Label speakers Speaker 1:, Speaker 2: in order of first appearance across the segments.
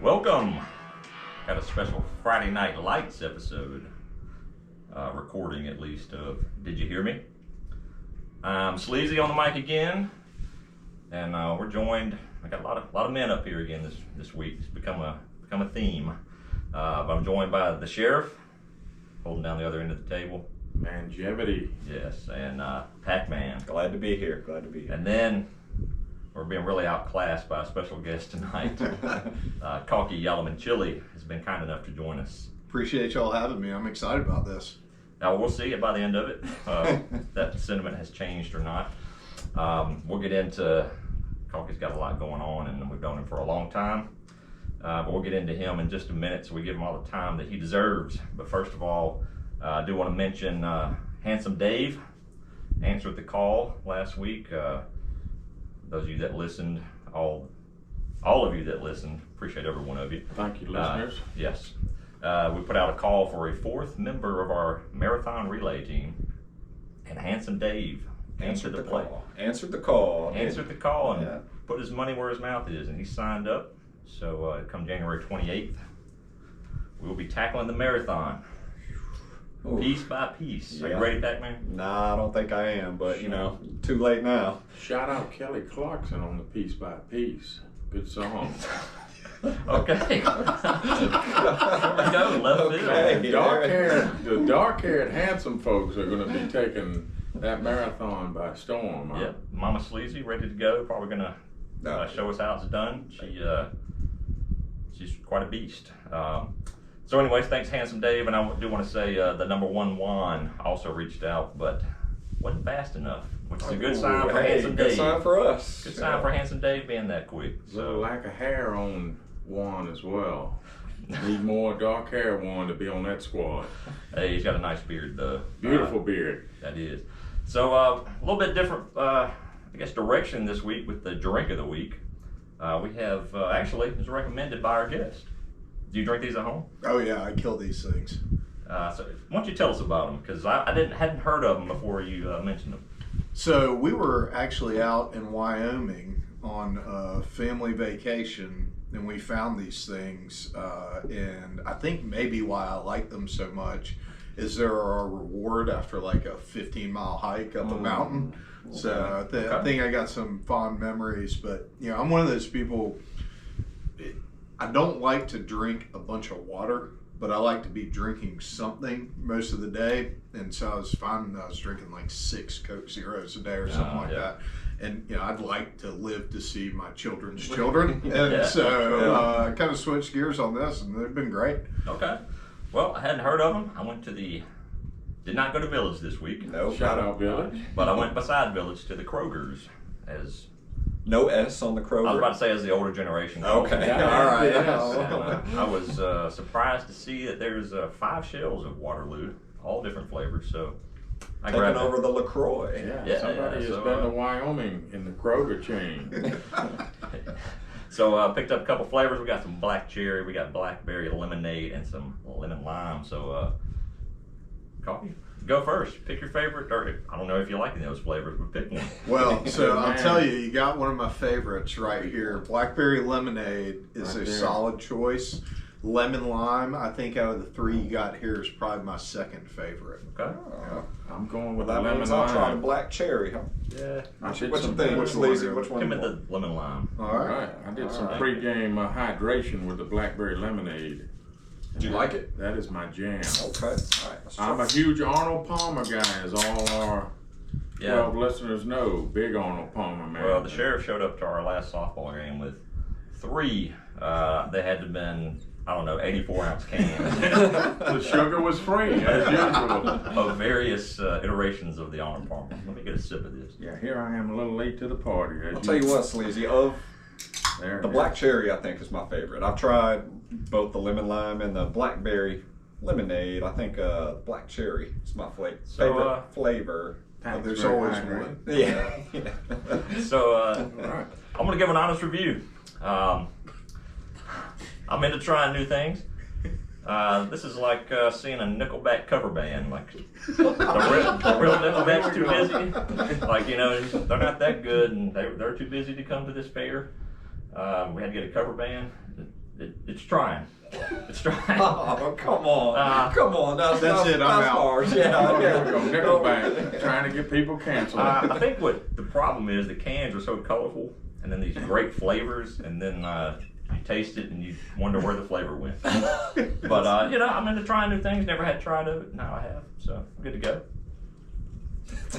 Speaker 1: Welcome. Got a special Friday Night Lights episode, recording at least of Did You Hear Me? I'm Sleezy on the mic again, and we're joined. I got a lot of men up here again this week. It's become a theme. But I'm joined by the sheriff, holding down the other end of the table.
Speaker 2: Longevity.
Speaker 1: Yes, and PackMan.
Speaker 3: Glad to be here.
Speaker 1: And then we're being really outclassed by a special guest tonight. Kalki Yalamanchili has been kind enough to join us.
Speaker 4: Appreciate y'all having me. I'm excited about this.
Speaker 1: Now we'll see it by the end of it. That sentiment has changed or not. We'll get into Kalki's got a lot going on, and we've known him for a long time. But we'll get into him in just a minute, so we give him all the time that he deserves. But first of all, I do want to mention Handsome Dave answered the call last week. Those of you that listened, all of you that listened, appreciate every one of you.
Speaker 2: Thank you, listeners.
Speaker 1: Yes. We put out a call for a fourth member of our marathon relay team, and Handsome Dave answered the call.
Speaker 3: Answered the call
Speaker 1: And put his money where his mouth is, and he signed up. So come January 28th, we will be tackling the marathon.
Speaker 3: Ooh.
Speaker 1: Piece by piece.
Speaker 3: Yeah.
Speaker 1: Are you ready, PackMan?
Speaker 3: Nah, I don't think I am, but too late now.
Speaker 2: Shout out Kelly Clarkson on the Piece by Piece. Good song.
Speaker 1: Okay. Here we go, left field.
Speaker 2: The dark-haired handsome folks are going to be taking that marathon by storm. Huh?
Speaker 1: Yep, Mama Sleezy ready to go. Probably gonna show us how it's done. She's quite a beast. So anyways, thanks Handsome Dave, and I do want to say the number one Juan also reached out, but wasn't fast enough, which is a good sign for Handsome Dave.
Speaker 3: Good sign for us.
Speaker 1: Good sign for Handsome Dave being that quick.
Speaker 2: Little lack of hair on Juan as well. Need more dark hair Juan to be on that squad.
Speaker 1: Hey, he's got a nice beard though.
Speaker 2: Beautiful beard.
Speaker 1: That is. So a little bit different, I guess, direction this week with the drink of the week. We have actually, it's recommended by our guest. Do you drink these at home?
Speaker 4: Oh yeah, I kill these things.
Speaker 1: So why don't you tell us about them? Because I hadn't heard of them before you mentioned them.
Speaker 4: So we were actually out in Wyoming on a family vacation, and we found these things. And I think maybe why I like them so much is they're a reward after like a 15-mile hike up a mountain.
Speaker 3: Okay.
Speaker 4: So I think I got some fond memories. But I'm one of those people. I don't like to drink a bunch of water, but I like to be drinking something most of the day. And so I was finding that I was drinking like 6 Coke Zeros a day or something like that. And I'd like to live to see my children's children. And so I kind of switched gears on this, and they've been great.
Speaker 1: Okay. Well, I hadn't heard of them. I went to did not go to Village this week.
Speaker 3: No.
Speaker 2: Shout out Village.
Speaker 1: But I went beside Village to the Kroger's as...
Speaker 3: No S on the Kroger.
Speaker 1: I was about to say as the older generation.
Speaker 3: Okay.
Speaker 2: Yeah.
Speaker 3: All right.
Speaker 2: Yes.
Speaker 1: And, I was surprised to see that there's 5 shells of Waterloo, all different flavors. So I
Speaker 3: Taking
Speaker 1: grabbed
Speaker 3: over the LaCroix.
Speaker 2: Somebody has been to Wyoming in the Kroger chain.
Speaker 1: So I picked up a couple flavors. We got some black cherry, we got blackberry lemonade, and some lemon lime. So coffee. Go first. Pick your favorite, or I don't know if you like any of those flavors, but pick one.
Speaker 4: Well, so I'll tell you, you got one of my favorites right here. Blackberry lemonade is a solid choice. Lemon lime, I think out of the 3 you got here, is probably my second favorite.
Speaker 1: Okay.
Speaker 2: I'm going with
Speaker 3: That
Speaker 2: the lemon
Speaker 3: means I'll try the
Speaker 2: lime.
Speaker 3: black cherry, huh?
Speaker 1: Yeah.
Speaker 2: I did
Speaker 3: What you
Speaker 2: some
Speaker 3: think?
Speaker 4: Which
Speaker 3: Sleazy?
Speaker 4: one?
Speaker 3: Which one?
Speaker 1: Give me
Speaker 3: you want?
Speaker 1: the lemon lime.
Speaker 4: All right.
Speaker 2: I did some
Speaker 1: right.
Speaker 2: pregame hydration with the blackberry lemonade.
Speaker 3: Did you like it?
Speaker 2: That is my jam.
Speaker 3: Okay. All right. Let's try.
Speaker 2: I'm a huge Arnold Palmer guy, as all our 12 listeners know. Big Arnold Palmer, man.
Speaker 1: Well, the sheriff showed up to our last softball game with 3. They had to have been, I don't know, 84-ounce cans
Speaker 2: The sugar was free, as usual.
Speaker 1: of various iterations of the Arnold Palmer. Let me get a sip of this.
Speaker 2: Yeah, here I am a little late to the party.
Speaker 3: I'll tell you what, Sleazy, of
Speaker 2: There
Speaker 3: the
Speaker 2: it
Speaker 3: black
Speaker 2: is.
Speaker 3: cherry, I think, is my favorite. I've tried both the lemon lime and the blackberry lemonade. I think black cherry is my favorite flavor.
Speaker 2: Thanks,
Speaker 4: There's
Speaker 2: very
Speaker 4: always
Speaker 2: hydrated.
Speaker 4: one.
Speaker 3: Yeah.
Speaker 1: So
Speaker 2: All right.
Speaker 1: I'm going to give an honest review. I'm into trying new things. This is like seeing a Nickelback cover band. Like the real Nickelback's too busy. Like, you know, they're not that good, and they're too busy to come to this fair. We had to get a cover band. It's trying. It's trying.
Speaker 3: Oh, come on. Come on. That's
Speaker 4: it. I'm out.
Speaker 3: harsh. Yeah.
Speaker 2: Here we go. Nickelback trying to get people canceled.
Speaker 1: I think what the problem is, the cans are so colorful, and then these great flavors, and then you taste it and you wonder where the flavor went. But I'm into trying new things. Never had tried of it. Now I have, so I'm good to go.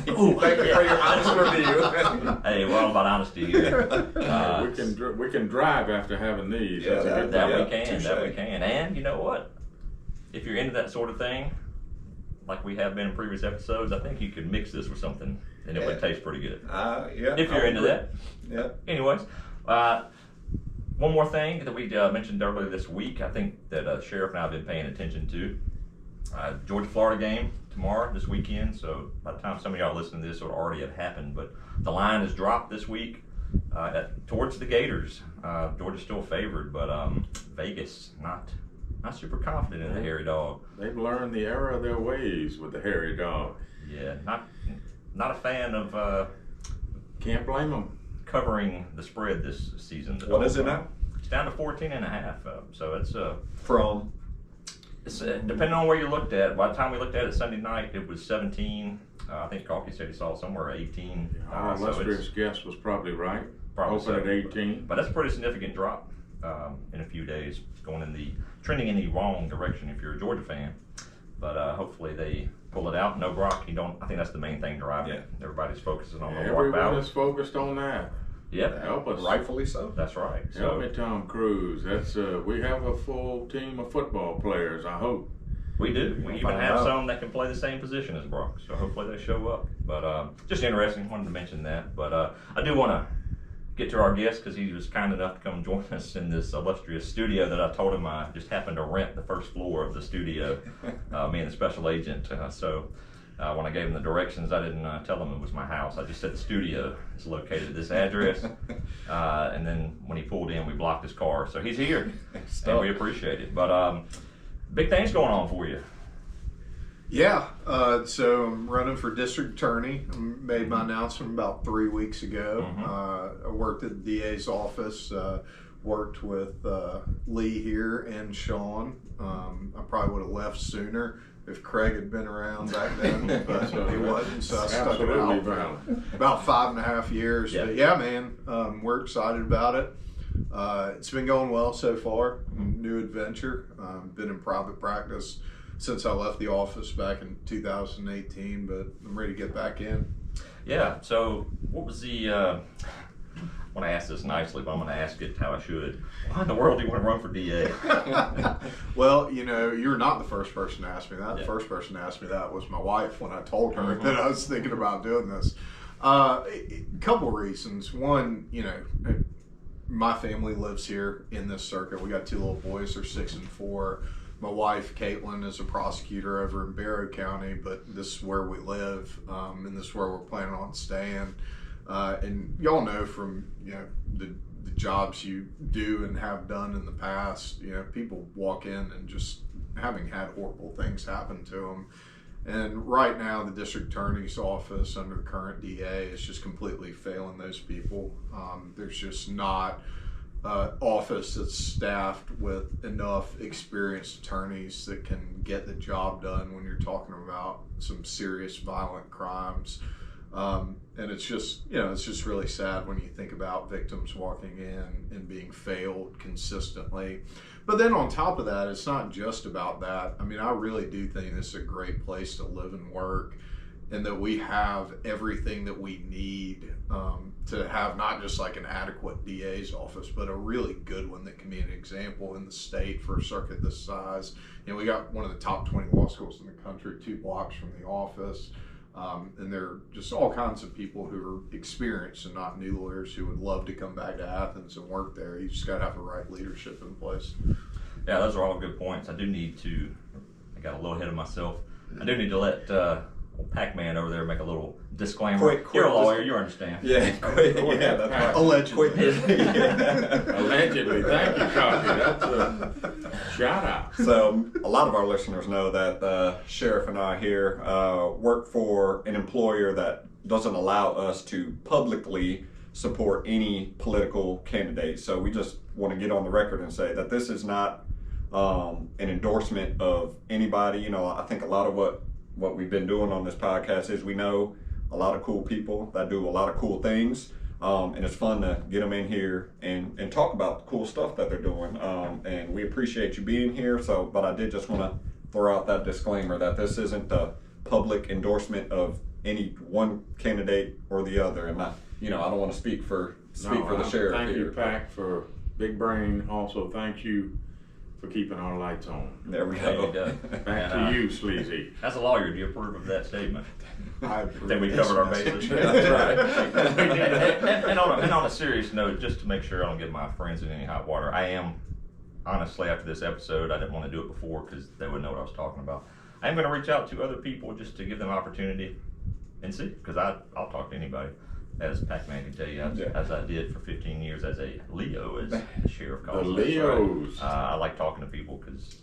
Speaker 3: Ooh, thank you for your honest review.
Speaker 1: Hey, we're all about honesty here.
Speaker 2: We can drive after having these.
Speaker 3: Yeah,
Speaker 2: That's a good
Speaker 1: That
Speaker 2: thing.
Speaker 1: we can.
Speaker 3: touche.
Speaker 1: That we can. And you know what? If you're into that sort of thing, like we have been in previous episodes, I think you could mix this with something and it would taste pretty good.
Speaker 3: Yeah.
Speaker 1: If you're into that.
Speaker 3: Yeah.
Speaker 1: Anyways, one more thing that we mentioned earlier this week, I think that Sheriff and I have been paying attention to. Georgia-Florida game tomorrow, this weekend, so by the time some of y'all listening to this, it'll already have happened, but the line has dropped this week towards the Gators. Georgia's still favored, but Vegas, not super confident in the Hairy Dog.
Speaker 2: They've learned the error of their ways with the Hairy Dog.
Speaker 1: Yeah, not a fan of
Speaker 2: Can't blame them.
Speaker 1: covering the spread this season.
Speaker 3: What is it now?
Speaker 1: It's down to 14.5, so it's
Speaker 3: From.
Speaker 1: It's, depending on where you looked at. By the time we looked at it Sunday night, it was 17. I think Kalki said he saw somewhere 18.
Speaker 2: Our
Speaker 1: So
Speaker 2: illustrious guest was probably right.
Speaker 1: probably
Speaker 2: Open at 18.
Speaker 1: But that's a pretty significant drop in a few days, trending in the wrong direction if you're a Georgia fan. But hopefully they pull it out. No Brock. I think that's the main thing driving it. Everybody's focusing on the Brock
Speaker 2: Everyone
Speaker 1: Ballard.
Speaker 2: is focused on that.
Speaker 1: Yep.
Speaker 2: Help us.
Speaker 3: Rightfully so.
Speaker 1: That's right.
Speaker 2: Help me, Tom Cruise. That's we have a full team of football players, I hope.
Speaker 1: We do. We
Speaker 3: We'll
Speaker 1: even
Speaker 3: find
Speaker 1: have
Speaker 3: out.
Speaker 1: some that can play the same position as Brock. So hopefully they show up. But just interesting. Wanted to mention that. But I do want to get to our guest because he was kind enough to come join us in this illustrious studio that I told him I just happened to rent the first floor of the studio, me and the special agent. So when I gave him the directions, I didn't tell him it was my house. I just said the studio is located at this address. And then when he pulled in, we blocked his car. So he's here, and we appreciate it. But big things going on for you.
Speaker 4: Yeah, so I'm running for district attorney. I made my announcement about 3 weeks ago. I worked at the DA's office, worked with Lee here and Sean. I probably would have left sooner if Craig had been around back then, but he wasn't, so I stuck it
Speaker 2: Absolutely
Speaker 4: out for
Speaker 2: valid.
Speaker 4: about 5.5 years.
Speaker 1: Yeah.
Speaker 4: But yeah, man, we're excited about it. It's been going well so far. New adventure. Been in private practice since I left the office back in 2018, but I'm ready to get back in.
Speaker 1: Yeah, so what was the, I want to ask this nicely, but I'm going to ask it how I should. Why in the world do you want to run for DA?
Speaker 4: Well, you're not the first person to ask me that.
Speaker 1: Yeah.
Speaker 4: The first person to ask me that was my wife when I told her that I was thinking about doing this. A couple reasons. One, my family lives here in this circuit. We got 2 little boys. They're 6 and 4. My wife, Caitlin, is a prosecutor over in Barrow County, but this is where we live, and this is where we're planning on staying. And y'all know from the jobs you do and have done in the past, people walk in and just having had horrible things happen to them. And right now, the district attorney's office under the current DA is just completely failing those people. There's just not office that's staffed with enough experienced attorneys that can get the job done when you're talking about some serious violent crimes. And it's just really sad when you think about victims walking in and being failed consistently. But then on top of that, it's not just about that. I mean, I really do think this is a great place to live and work, and that we have everything that we need to have not just like an adequate DA's office, but a really good one that can be an example in the state for a circuit this size. We got one of the top 20 law schools in the country 2 blocks from the office. And there are just all kinds of people who are experienced and not new lawyers who would love to come back to Athens and work there. You just got to have the right leadership in place.
Speaker 1: Yeah, those are all good points. I got a little ahead of myself. I do need to let old PackMan over there make a little disclaimer.
Speaker 3: Quick,
Speaker 1: You're a lawyer, you understand.
Speaker 3: Yeah, yeah, that's right.
Speaker 4: Allegedly.
Speaker 2: Allegedly. Thank you, Kalki. That's a shout out.
Speaker 3: So a lot of our listeners know that the sheriff and I here work for an employer that doesn't allow us to publicly support any political candidate. So we just want to get on the record and say that this is not an endorsement of anybody. You know, I think a lot of what we've been doing on this podcast is we know a lot of cool people that do a lot of cool things. And it's fun to get them in here and talk about the cool stuff that they're doing. And we appreciate you being here. So, but I did just want to throw out that disclaimer that this isn't a public endorsement of any one candidate or the other. And I don't want to speak for the sheriff.
Speaker 2: Thank
Speaker 3: here.
Speaker 2: you, Pack, for big brain. Also, thank you for keeping our lights on.
Speaker 3: There we
Speaker 1: There you
Speaker 3: go.
Speaker 1: go.
Speaker 2: Back to you, Sleezy.
Speaker 1: As a lawyer, do you approve of that statement?
Speaker 4: I
Speaker 1: Think we covered our bases?
Speaker 3: That's right.
Speaker 1: and on a serious note, just to make sure I don't get my friends in any hot water, I am, honestly, after this episode, I didn't want to do it before because they wouldn't know what I was talking about. I am going to reach out to other people just to give them opportunity and see, because I'll talk to anybody, as PackMan can tell you, as I did for 15 years as a Leo, as the sheriff calls
Speaker 2: The
Speaker 1: us, right?
Speaker 2: Leos.
Speaker 1: I like talking to people because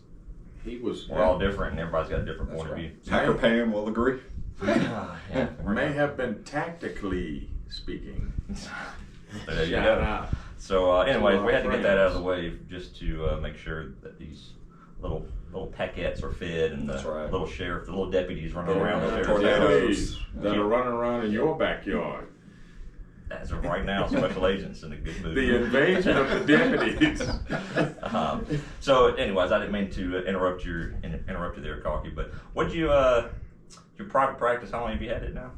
Speaker 1: we're
Speaker 2: Yeah.
Speaker 1: all different and everybody's got a different point of view.
Speaker 3: Hacker Pam will agree.
Speaker 1: Yeah,
Speaker 2: May have been tactically speaking.
Speaker 1: There you
Speaker 2: Shout
Speaker 1: go.
Speaker 2: out.
Speaker 1: So anyways,
Speaker 2: our
Speaker 1: we had to get that out of the
Speaker 2: friends.
Speaker 1: way just to make sure that these little packettes are fed and the
Speaker 3: That's right.
Speaker 1: little sheriff, the little deputies running around the sheriff's
Speaker 3: tornadoes.
Speaker 1: house.
Speaker 2: That are running around in your backyard.
Speaker 1: As of right now, special agents in a good mood.
Speaker 2: The invasion of the deputies.
Speaker 1: So anyways, I didn't mean to interrupt you there, Kalki, but what'd you, your private practice, how long have you had it now?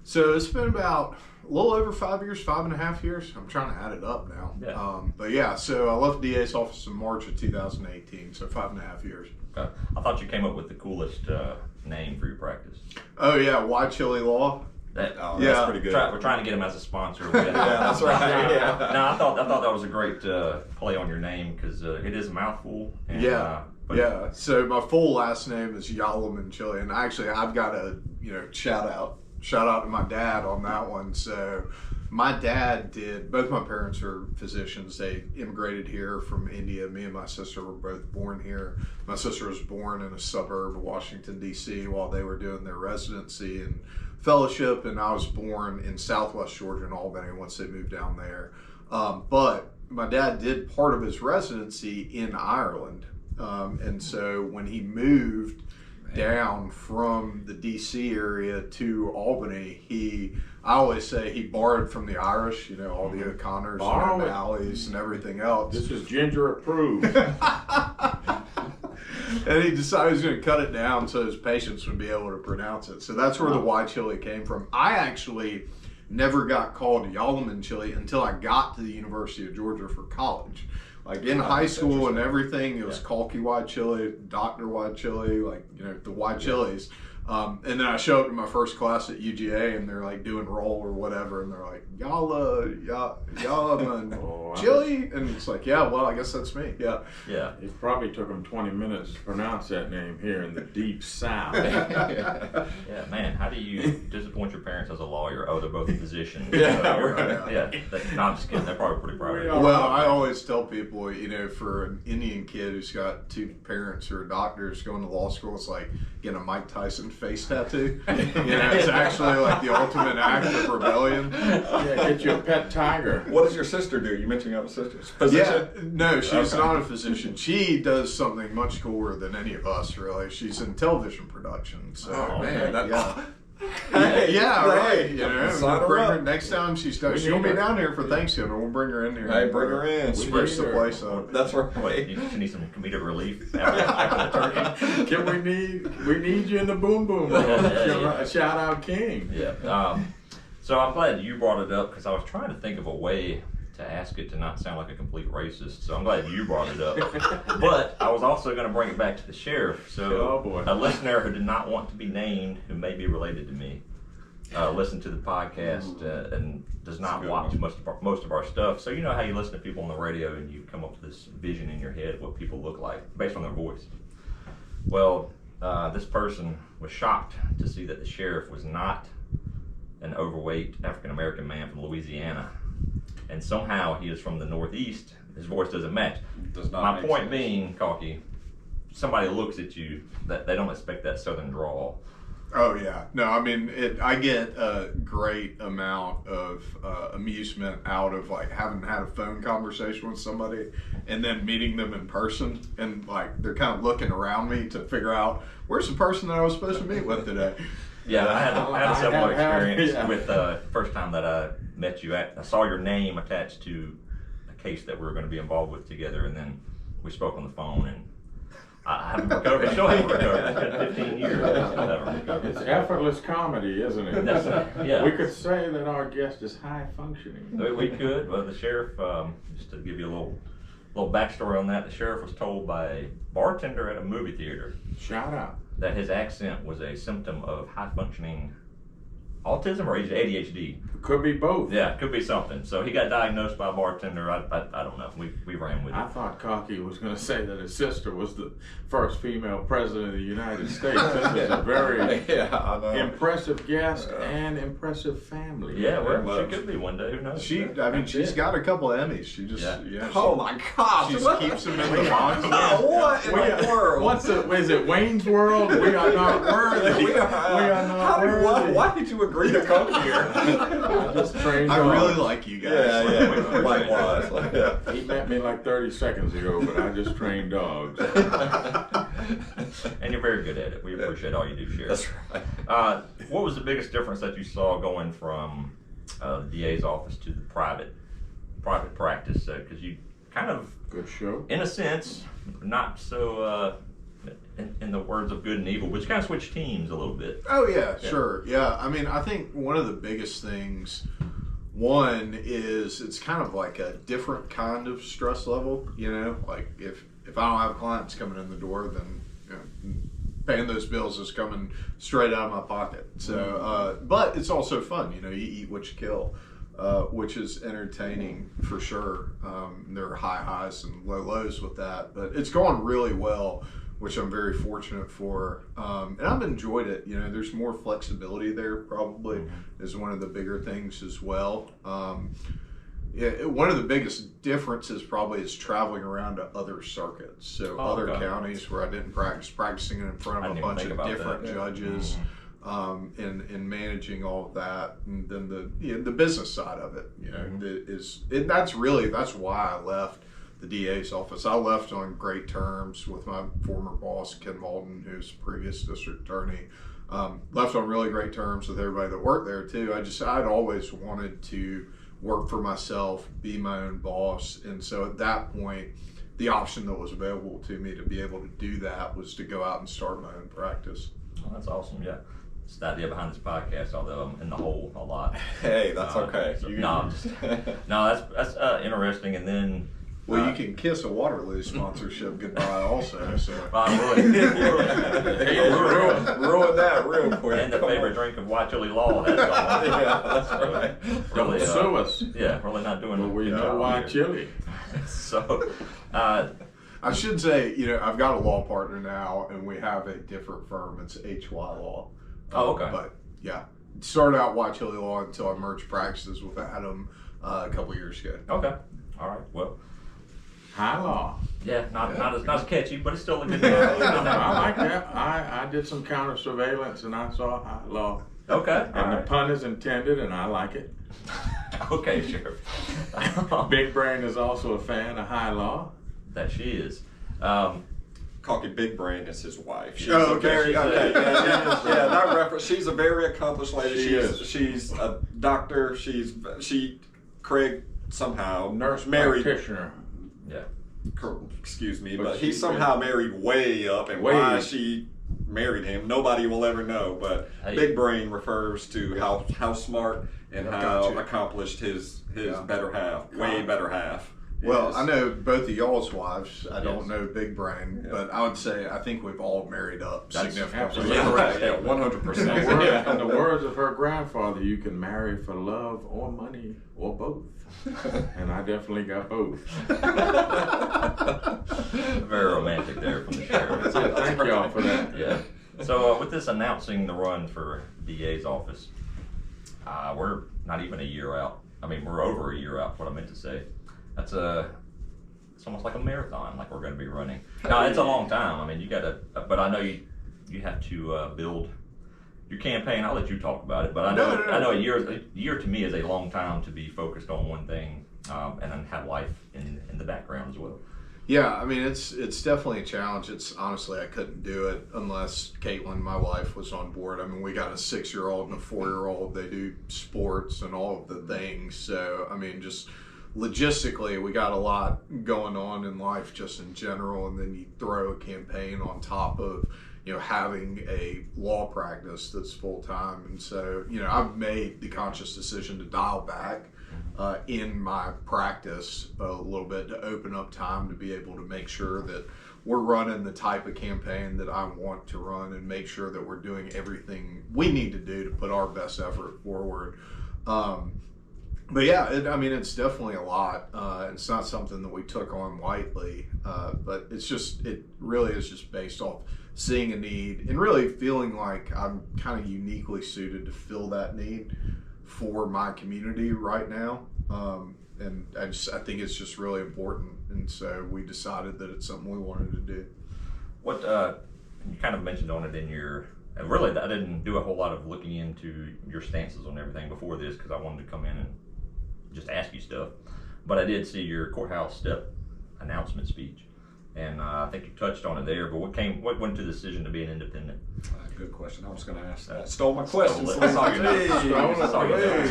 Speaker 4: So it's been about a little over 5 years, 5.5 years. I'm trying to add it up now.
Speaker 1: Yeah.
Speaker 4: But yeah, so I left the DA's office in March of 2018, so 5.5 years.
Speaker 1: Okay. I thought you came up with the coolest name for your practice.
Speaker 4: Oh yeah, Why Chili Law?
Speaker 1: That,
Speaker 3: Oh,
Speaker 4: Yeah.
Speaker 3: that's pretty good.
Speaker 1: we're trying to get him as a sponsor.
Speaker 3: Yeah, that's right. Yeah.
Speaker 1: No, I thought that was a great play on your name because it is a mouthful. And,
Speaker 4: Yeah.
Speaker 1: but
Speaker 4: Yeah. So my full last name is Yalamanchili, and actually I've got a shout out to my dad on that one. So my dad both my parents are physicians. They immigrated here from India. Me and my sister were both born here. My sister was born in a suburb of Washington, D.C. while they were doing their residency and fellowship, and I was born in Southwest Georgia in Albany once they moved down there. But my dad did part of his residency in Ireland. And so when he moved down from the DC area to Albany, I always say he borrowed from the Irish, all the O'Connors and
Speaker 2: Borrowed.
Speaker 4: O'Malleys and everything else.
Speaker 2: This is ginger approved.
Speaker 4: And he decided he was going to cut it down so his patients would be able to pronounce it. So that's where the Why Chili came from. I actually never got called Yalamanchili until I got to the University of Georgia for college. Like in high school and everything, it was Kalki Why Chili, Dr. Why Chili, the Why Chilis. And then I show up to my first class at UGA and they're like doing roll or whatever, and they're like, Yalaman Chili? And it's like, yeah, well, I guess that's me. Yeah.
Speaker 1: yeah.
Speaker 2: It probably took him 20 minutes to pronounce that name here in the deep south.
Speaker 1: Yeah, man, how do you disappoint your parents as a lawyer? Oh, they're both physicians.
Speaker 3: Yeah,
Speaker 1: No, I'm just kidding. They're probably pretty proud of you.
Speaker 4: Well, I always tell people, for an Indian kid who's got two parents who are doctors going to law school, it's like getting a Mike Tyson face tattoo. It's actually like the ultimate act of rebellion.
Speaker 2: Yeah, get you a pet tiger.
Speaker 3: What does your sister do? You mentioned you have a sister. Physician?
Speaker 4: Yeah, no, she's
Speaker 3: Okay.
Speaker 4: not a physician. She does something much cooler than any of us, really. She's in television production. So,
Speaker 3: Oh, man. That,
Speaker 4: yeah.
Speaker 3: Hey,
Speaker 4: Yeah, right.
Speaker 3: Sign
Speaker 4: We'll
Speaker 3: her
Speaker 4: bring
Speaker 3: up.
Speaker 4: her next time she'll
Speaker 2: need
Speaker 4: be
Speaker 2: her.
Speaker 4: down here for Thanksgiving. We'll bring her in here.
Speaker 3: Hey, bring her in.
Speaker 4: Spruce the
Speaker 2: need her.
Speaker 4: place up.
Speaker 3: That's
Speaker 1: Wait,
Speaker 3: right.
Speaker 1: you need some comedic relief after the turkey?
Speaker 2: We need you in the boom boom room.
Speaker 1: Yeah.
Speaker 2: Shout out King.
Speaker 1: Yeah. So I'm glad you brought it up because I was trying to think of a way to ask it to not sound like a complete racist. So I'm glad you brought it up. But I was also going to bring it back to the sheriff. So
Speaker 2: Oh, boy.
Speaker 1: a listener who did not want to be named, who may be related to me, listened to the podcast and does not
Speaker 3: good
Speaker 1: watch
Speaker 3: one.
Speaker 1: most of our stuff. So you know how you listen to people on the radio and you come up with this vision in your head of what people look like based on their voice. Well, this person was shocked to see that the sheriff was not an overweight African-American man from Louisiana. And somehow he is from the Northeast. His voice doesn't match.
Speaker 3: Does not
Speaker 1: My
Speaker 3: make
Speaker 1: point
Speaker 3: sense.
Speaker 1: being, Kalki, somebody looks at you, that they don't expect that Southern drawl.
Speaker 4: Oh yeah, no, I mean, I get a great amount of amusement out of like having had a phone conversation with somebody and then meeting them in person, and like they're kind of looking around me to figure out where's the person that I was supposed to meet with today.
Speaker 1: Yeah, I had a similar experience
Speaker 2: yeah.
Speaker 1: with the first time that I met you. I saw your name attached to a case that we were going to be involved with together, and then we spoke on the phone, and I haven't recovered. I still haven't recovered. It's been 15 years. I still haven't recovered.
Speaker 2: It's effortless comedy, isn't it?
Speaker 1: Yeah.
Speaker 2: We could say that our guest is high functioning.
Speaker 1: We could. Well, the sheriff, just to give you a little backstory on that, the sheriff was told by a bartender at a movie theater
Speaker 2: Shout out.
Speaker 1: that his accent was a symptom of high functioning autism or ADHD.
Speaker 2: Could be both.
Speaker 1: Yeah, could be something. So he got diagnosed by a bartender. I don't know. We ran with it.
Speaker 2: I thought Kalki was going to say that his sister was the first female president of the United States. This is a very
Speaker 3: I know.
Speaker 2: impressive guest and impressive family.
Speaker 1: Yeah, well,
Speaker 3: much.
Speaker 1: she could be one day. Who knows?
Speaker 4: She's got a couple of Emmys. She just,
Speaker 1: Yeah.
Speaker 3: Oh my gosh!
Speaker 4: she
Speaker 3: what?
Speaker 4: keeps them in the box.
Speaker 3: Oh, what in the world?
Speaker 2: What's it? Is it Wayne's World? We are not worthy.
Speaker 3: We are
Speaker 2: not worthy.
Speaker 3: why did you agree to come here?
Speaker 2: I just trained
Speaker 4: I
Speaker 2: dogs.
Speaker 4: really like you guys.
Speaker 3: Yeah. Likewise. Yeah.
Speaker 2: He met me like 30 seconds ago, but I just trained dogs.
Speaker 1: And you're very good at it. We appreciate all you do, Sheriff.
Speaker 3: That's right.
Speaker 1: What was the biggest difference that you saw going from the DA's office to the private practice? Because you kind of,
Speaker 2: Good show.
Speaker 1: in a sense, not so, in the words of good and evil, but you kind of switched teams a little bit.
Speaker 4: Oh yeah, sure. Yeah, I mean, I think one of the biggest things, one is it's kind of like a different kind of stress level. You know, like if I don't have clients coming in the door, then paying those bills is coming straight out of my pocket. So, but it's also fun. You know, you eat what you kill, which is entertaining for sure. There are high highs and low lows with that, but it's gone really well, which I'm very fortunate for. And I've enjoyed it. You know, there's more flexibility there probably is one of the bigger things as well. One of the biggest differences probably is traveling around to other circuits. So other counties where I didn't practicing in front of a bunch of different judges, and managing all of that. And then the business side of it, you know, that's why I left the DA's office. I left on great terms with my former boss, Ken Malden, who's previous district attorney. Left on really great terms with everybody that worked there too. I'd always wanted to work for myself, be my own boss. And so at that point, the option that was available to me to be able to do that was to go out and start my own practice.
Speaker 1: Oh, that's awesome. Yeah. It's the idea behind this podcast, although I'm in the hole a lot.
Speaker 3: Hey, that's okay.
Speaker 1: So, that's interesting. And then,
Speaker 4: well, you can kiss a Waterloo sponsorship goodbye also. So.
Speaker 3: Ruin that real quick.
Speaker 1: And the favorite drink of white chili law. That's gone.
Speaker 3: Yeah, that's right.
Speaker 1: Really,
Speaker 2: Sue us.
Speaker 1: Yeah, really not doing
Speaker 2: But we
Speaker 1: good
Speaker 2: know
Speaker 1: job
Speaker 2: why
Speaker 1: here.
Speaker 2: chili.
Speaker 1: So,
Speaker 4: I should say, you know, I've got a law partner now, and we have a different firm. It's HY Law.
Speaker 1: Oh, okay.
Speaker 4: But yeah, started out White Chili Law until I merged practices with Adam a couple years ago.
Speaker 1: okay. All right. Well,
Speaker 2: High law.
Speaker 1: yeah, not as catchy, but it's still a good
Speaker 2: I like that. I did some counter surveillance and I saw high law.
Speaker 1: Okay. All
Speaker 2: And the
Speaker 1: right.
Speaker 2: pun is intended and I like it.
Speaker 1: Okay, Sheriff.
Speaker 2: Big Brain is also a fan of high law.
Speaker 1: That she is.
Speaker 3: Kalki Big Brain is his wife. She's
Speaker 4: Oh,
Speaker 3: a
Speaker 4: okay.
Speaker 3: very
Speaker 1: Okay.
Speaker 3: yeah, that reference. She's a very accomplished lady.
Speaker 2: She is.
Speaker 3: She's a doctor. Craig somehow
Speaker 2: Nurse
Speaker 3: married.
Speaker 2: practitioner.
Speaker 1: Yeah.
Speaker 3: Excuse me,
Speaker 2: But
Speaker 3: but he
Speaker 2: she's
Speaker 3: somehow married way up, and
Speaker 2: Way.
Speaker 3: why she married him, nobody will ever know. But
Speaker 1: Hey.
Speaker 3: Big Brain refers to how smart and how
Speaker 4: Gotcha.
Speaker 3: accomplished his
Speaker 4: Yeah.
Speaker 3: better half, way better half.
Speaker 4: Well,
Speaker 3: is.
Speaker 4: I know both of y'all's wives. I don't
Speaker 1: Yes.
Speaker 4: know Big Brain, but I would say I think we've all married up
Speaker 1: That's
Speaker 4: significantly.
Speaker 1: absolutely
Speaker 3: Yeah,
Speaker 1: correct.
Speaker 3: yeah, 100%.
Speaker 2: In the word- in the words of her grandfather, you can marry for love or money or both. And I definitely got both.
Speaker 1: Very romantic there from the sheriff.
Speaker 2: Thank y'all for that.
Speaker 1: Yeah. So with this announcing the run for DA's office, we're not even a year out. I mean, we're over a year out. What I meant to say. It's almost like a marathon, like we're going to be running. Now it's a long time. I mean, you got to, but I know you have to build your campaign. I'll let you talk about it, but I know a year to me is a long time to be focused on one thing, and then have life in the background as well.
Speaker 4: Yeah, I mean, it's definitely a challenge. It's honestly, I couldn't do it unless Caitlin, my wife, was on board. I mean, we got a 6-year-old and a 4-year-old. They do sports and all of the things. So, I mean, just logistically, we got a lot going on in life just in general. And then you throw a campaign on top of, having a law practice that's full time. And so, I've made the conscious decision to dial back in my practice a little bit, to open up time to be able to make sure that we're running the type of campaign that I want to run, and make sure that we're doing everything we need to do to put our best effort forward. But yeah, it's definitely a lot. It's not something that we took on lightly, but it really is just based off seeing a need and really feeling like I'm kind of uniquely suited to fill that need for my community right now. And I think it's just really important. And so we decided that it's something we wanted to do.
Speaker 1: What, you kind of mentioned on it in your, really I didn't do a whole lot of looking into your stances on everything before this, because I wanted to come in and just ask you stuff. But I did see your courthouse step announcement speech. And I think you touched on it there, but what went to the decision to be an independent?
Speaker 3: Good question. I was going to ask that. Stole my question.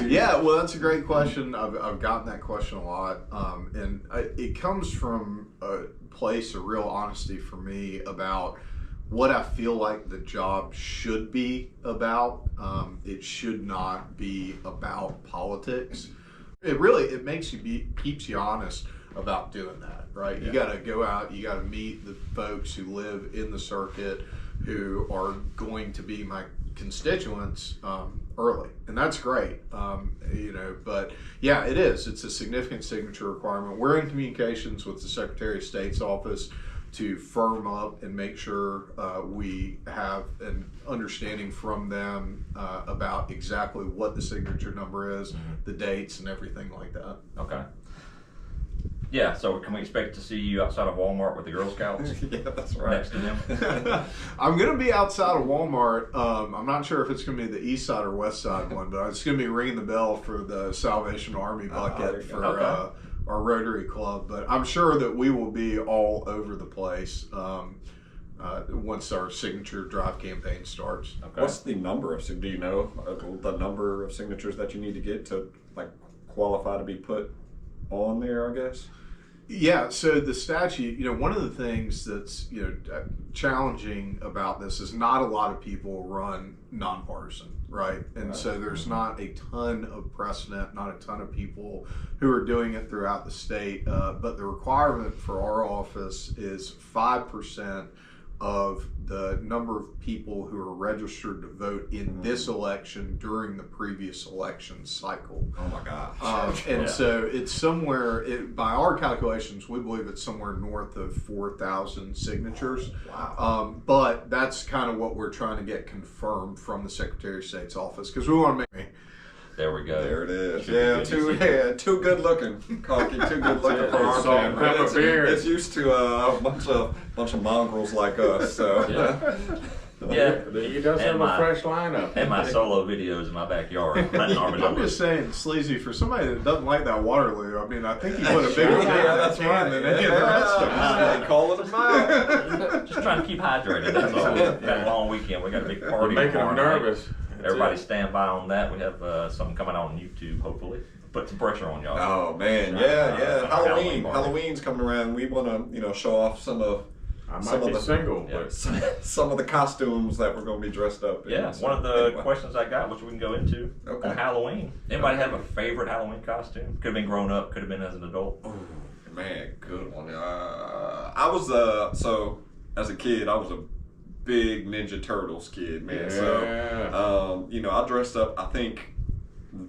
Speaker 4: Yeah, well, that's a great question. I've gotten that question a lot, and it comes from a place of real honesty for me about what I feel like the job should be about. It should not be about politics. It makes you keeps you honest about doing that, right? Yeah. You got to go out, you got to meet the folks who live in the circuit, who are going to be my constituents early, and that's great. But yeah, it's a significant signature requirement. We're in communications with the Secretary of State's office to firm up and make sure we have an understanding from them about exactly what the signature number is, the dates, and everything like that.
Speaker 1: Okay. Yeah, so can we expect to see you outside of Walmart with the Girl Scouts?
Speaker 3: Yeah, that's right.
Speaker 1: Next to them?
Speaker 4: I'm going to be outside of Walmart. I'm not sure if it's going to be the east side or west side one, but it's going to be ringing the bell for the Salvation Army bucket for our Rotary Club. But I'm sure that we will be all over the place once our signature drive campaign starts.
Speaker 3: Okay. What's the number of, do you know the number of signatures that you need to get to qualify to be put on there, I guess?
Speaker 4: Yeah, so the statute, one of the things that's, challenging about this is not a lot of people run nonpartisan, right? And so there's not a ton of precedent, not a ton of people who are doing it throughout the state, but the requirement for our office is 5% of the number of people who are registered to vote in this election during the previous election cycle.
Speaker 3: Oh my gosh.
Speaker 4: And so it's somewhere, by our calculations, we believe it's somewhere north of 4,000 signatures.
Speaker 3: Wow.
Speaker 4: But that's kind of what we're trying to get confirmed from the Secretary of State's office, because we want to make...
Speaker 1: There we go.
Speaker 3: There it is. Too good looking. Kalki, too good looking for our family. It's used to a bunch of mongrels like us. So
Speaker 2: He does have a fresh lineup.
Speaker 1: And my solo videos in my backyard.
Speaker 4: I'm just saying, Sleezy, for somebody that doesn't like that Waterloo, I think he put a bigger can than any of the rest of us.
Speaker 3: Calling them out.
Speaker 1: Just trying to keep hydrated. That's all. We've got a long weekend. We got a big party.
Speaker 2: Making them nervous.
Speaker 1: Everybody stand by on that. We have something coming out on YouTube, hopefully. Put some pressure on y'all.
Speaker 3: Oh man, yeah. Halloween's coming around. We want to, show off some of the costumes that we're going to be dressed up in.
Speaker 1: Yeah, one of the questions I got, which we can go into on Halloween. Anybody have a favorite Halloween costume? Could have been grown up, could have been as an adult.
Speaker 3: Oh man, good one. I was so as a kid, I was a big Ninja Turtles kid, man.
Speaker 2: Yeah.
Speaker 3: So, I dressed up, I think,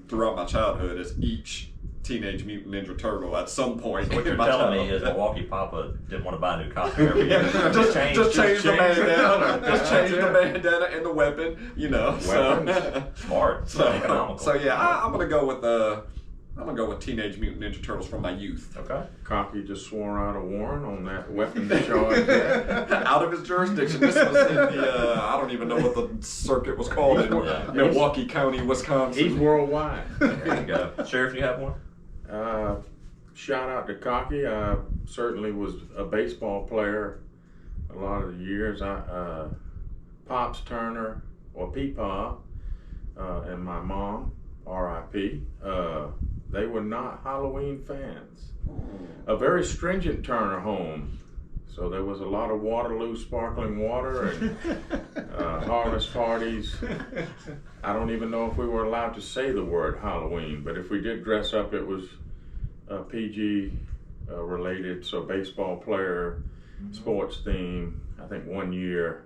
Speaker 3: throughout my childhood as each Teenage Mutant Ninja Turtle at some point.
Speaker 1: So what you're telling me is Milwaukee Papa didn't want to buy a new costume every year.
Speaker 3: Just change the bandana. Just change the bandana and the weapon,
Speaker 1: Smart.
Speaker 3: So yeah, I'm going to go with I'm gonna go with Teenage Mutant Ninja Turtles from my youth.
Speaker 1: Okay.
Speaker 2: Kalki just swore out a warrant on that weapon charge.
Speaker 3: Out of his jurisdiction. This was in the, I don't even know what the circuit was called in Milwaukee County, Wisconsin.
Speaker 2: He's worldwide.
Speaker 1: There you go. Sheriff, you have one?
Speaker 2: Shout out to Kalki. I certainly was a baseball player a lot of the years. Pops Turner, or Peepaw, and my mom, R.I.P., they were not Halloween fans. A very stringent Turner home. So there was a lot of Waterloo Sparkling Water and harvest parties. I don't even know if we were allowed to say the word Halloween, but if we did dress up, it was PG related, so baseball player, sports theme. I think one year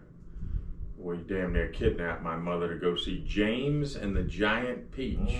Speaker 2: we damn near kidnapped my mother to go see James and the Giant Peach.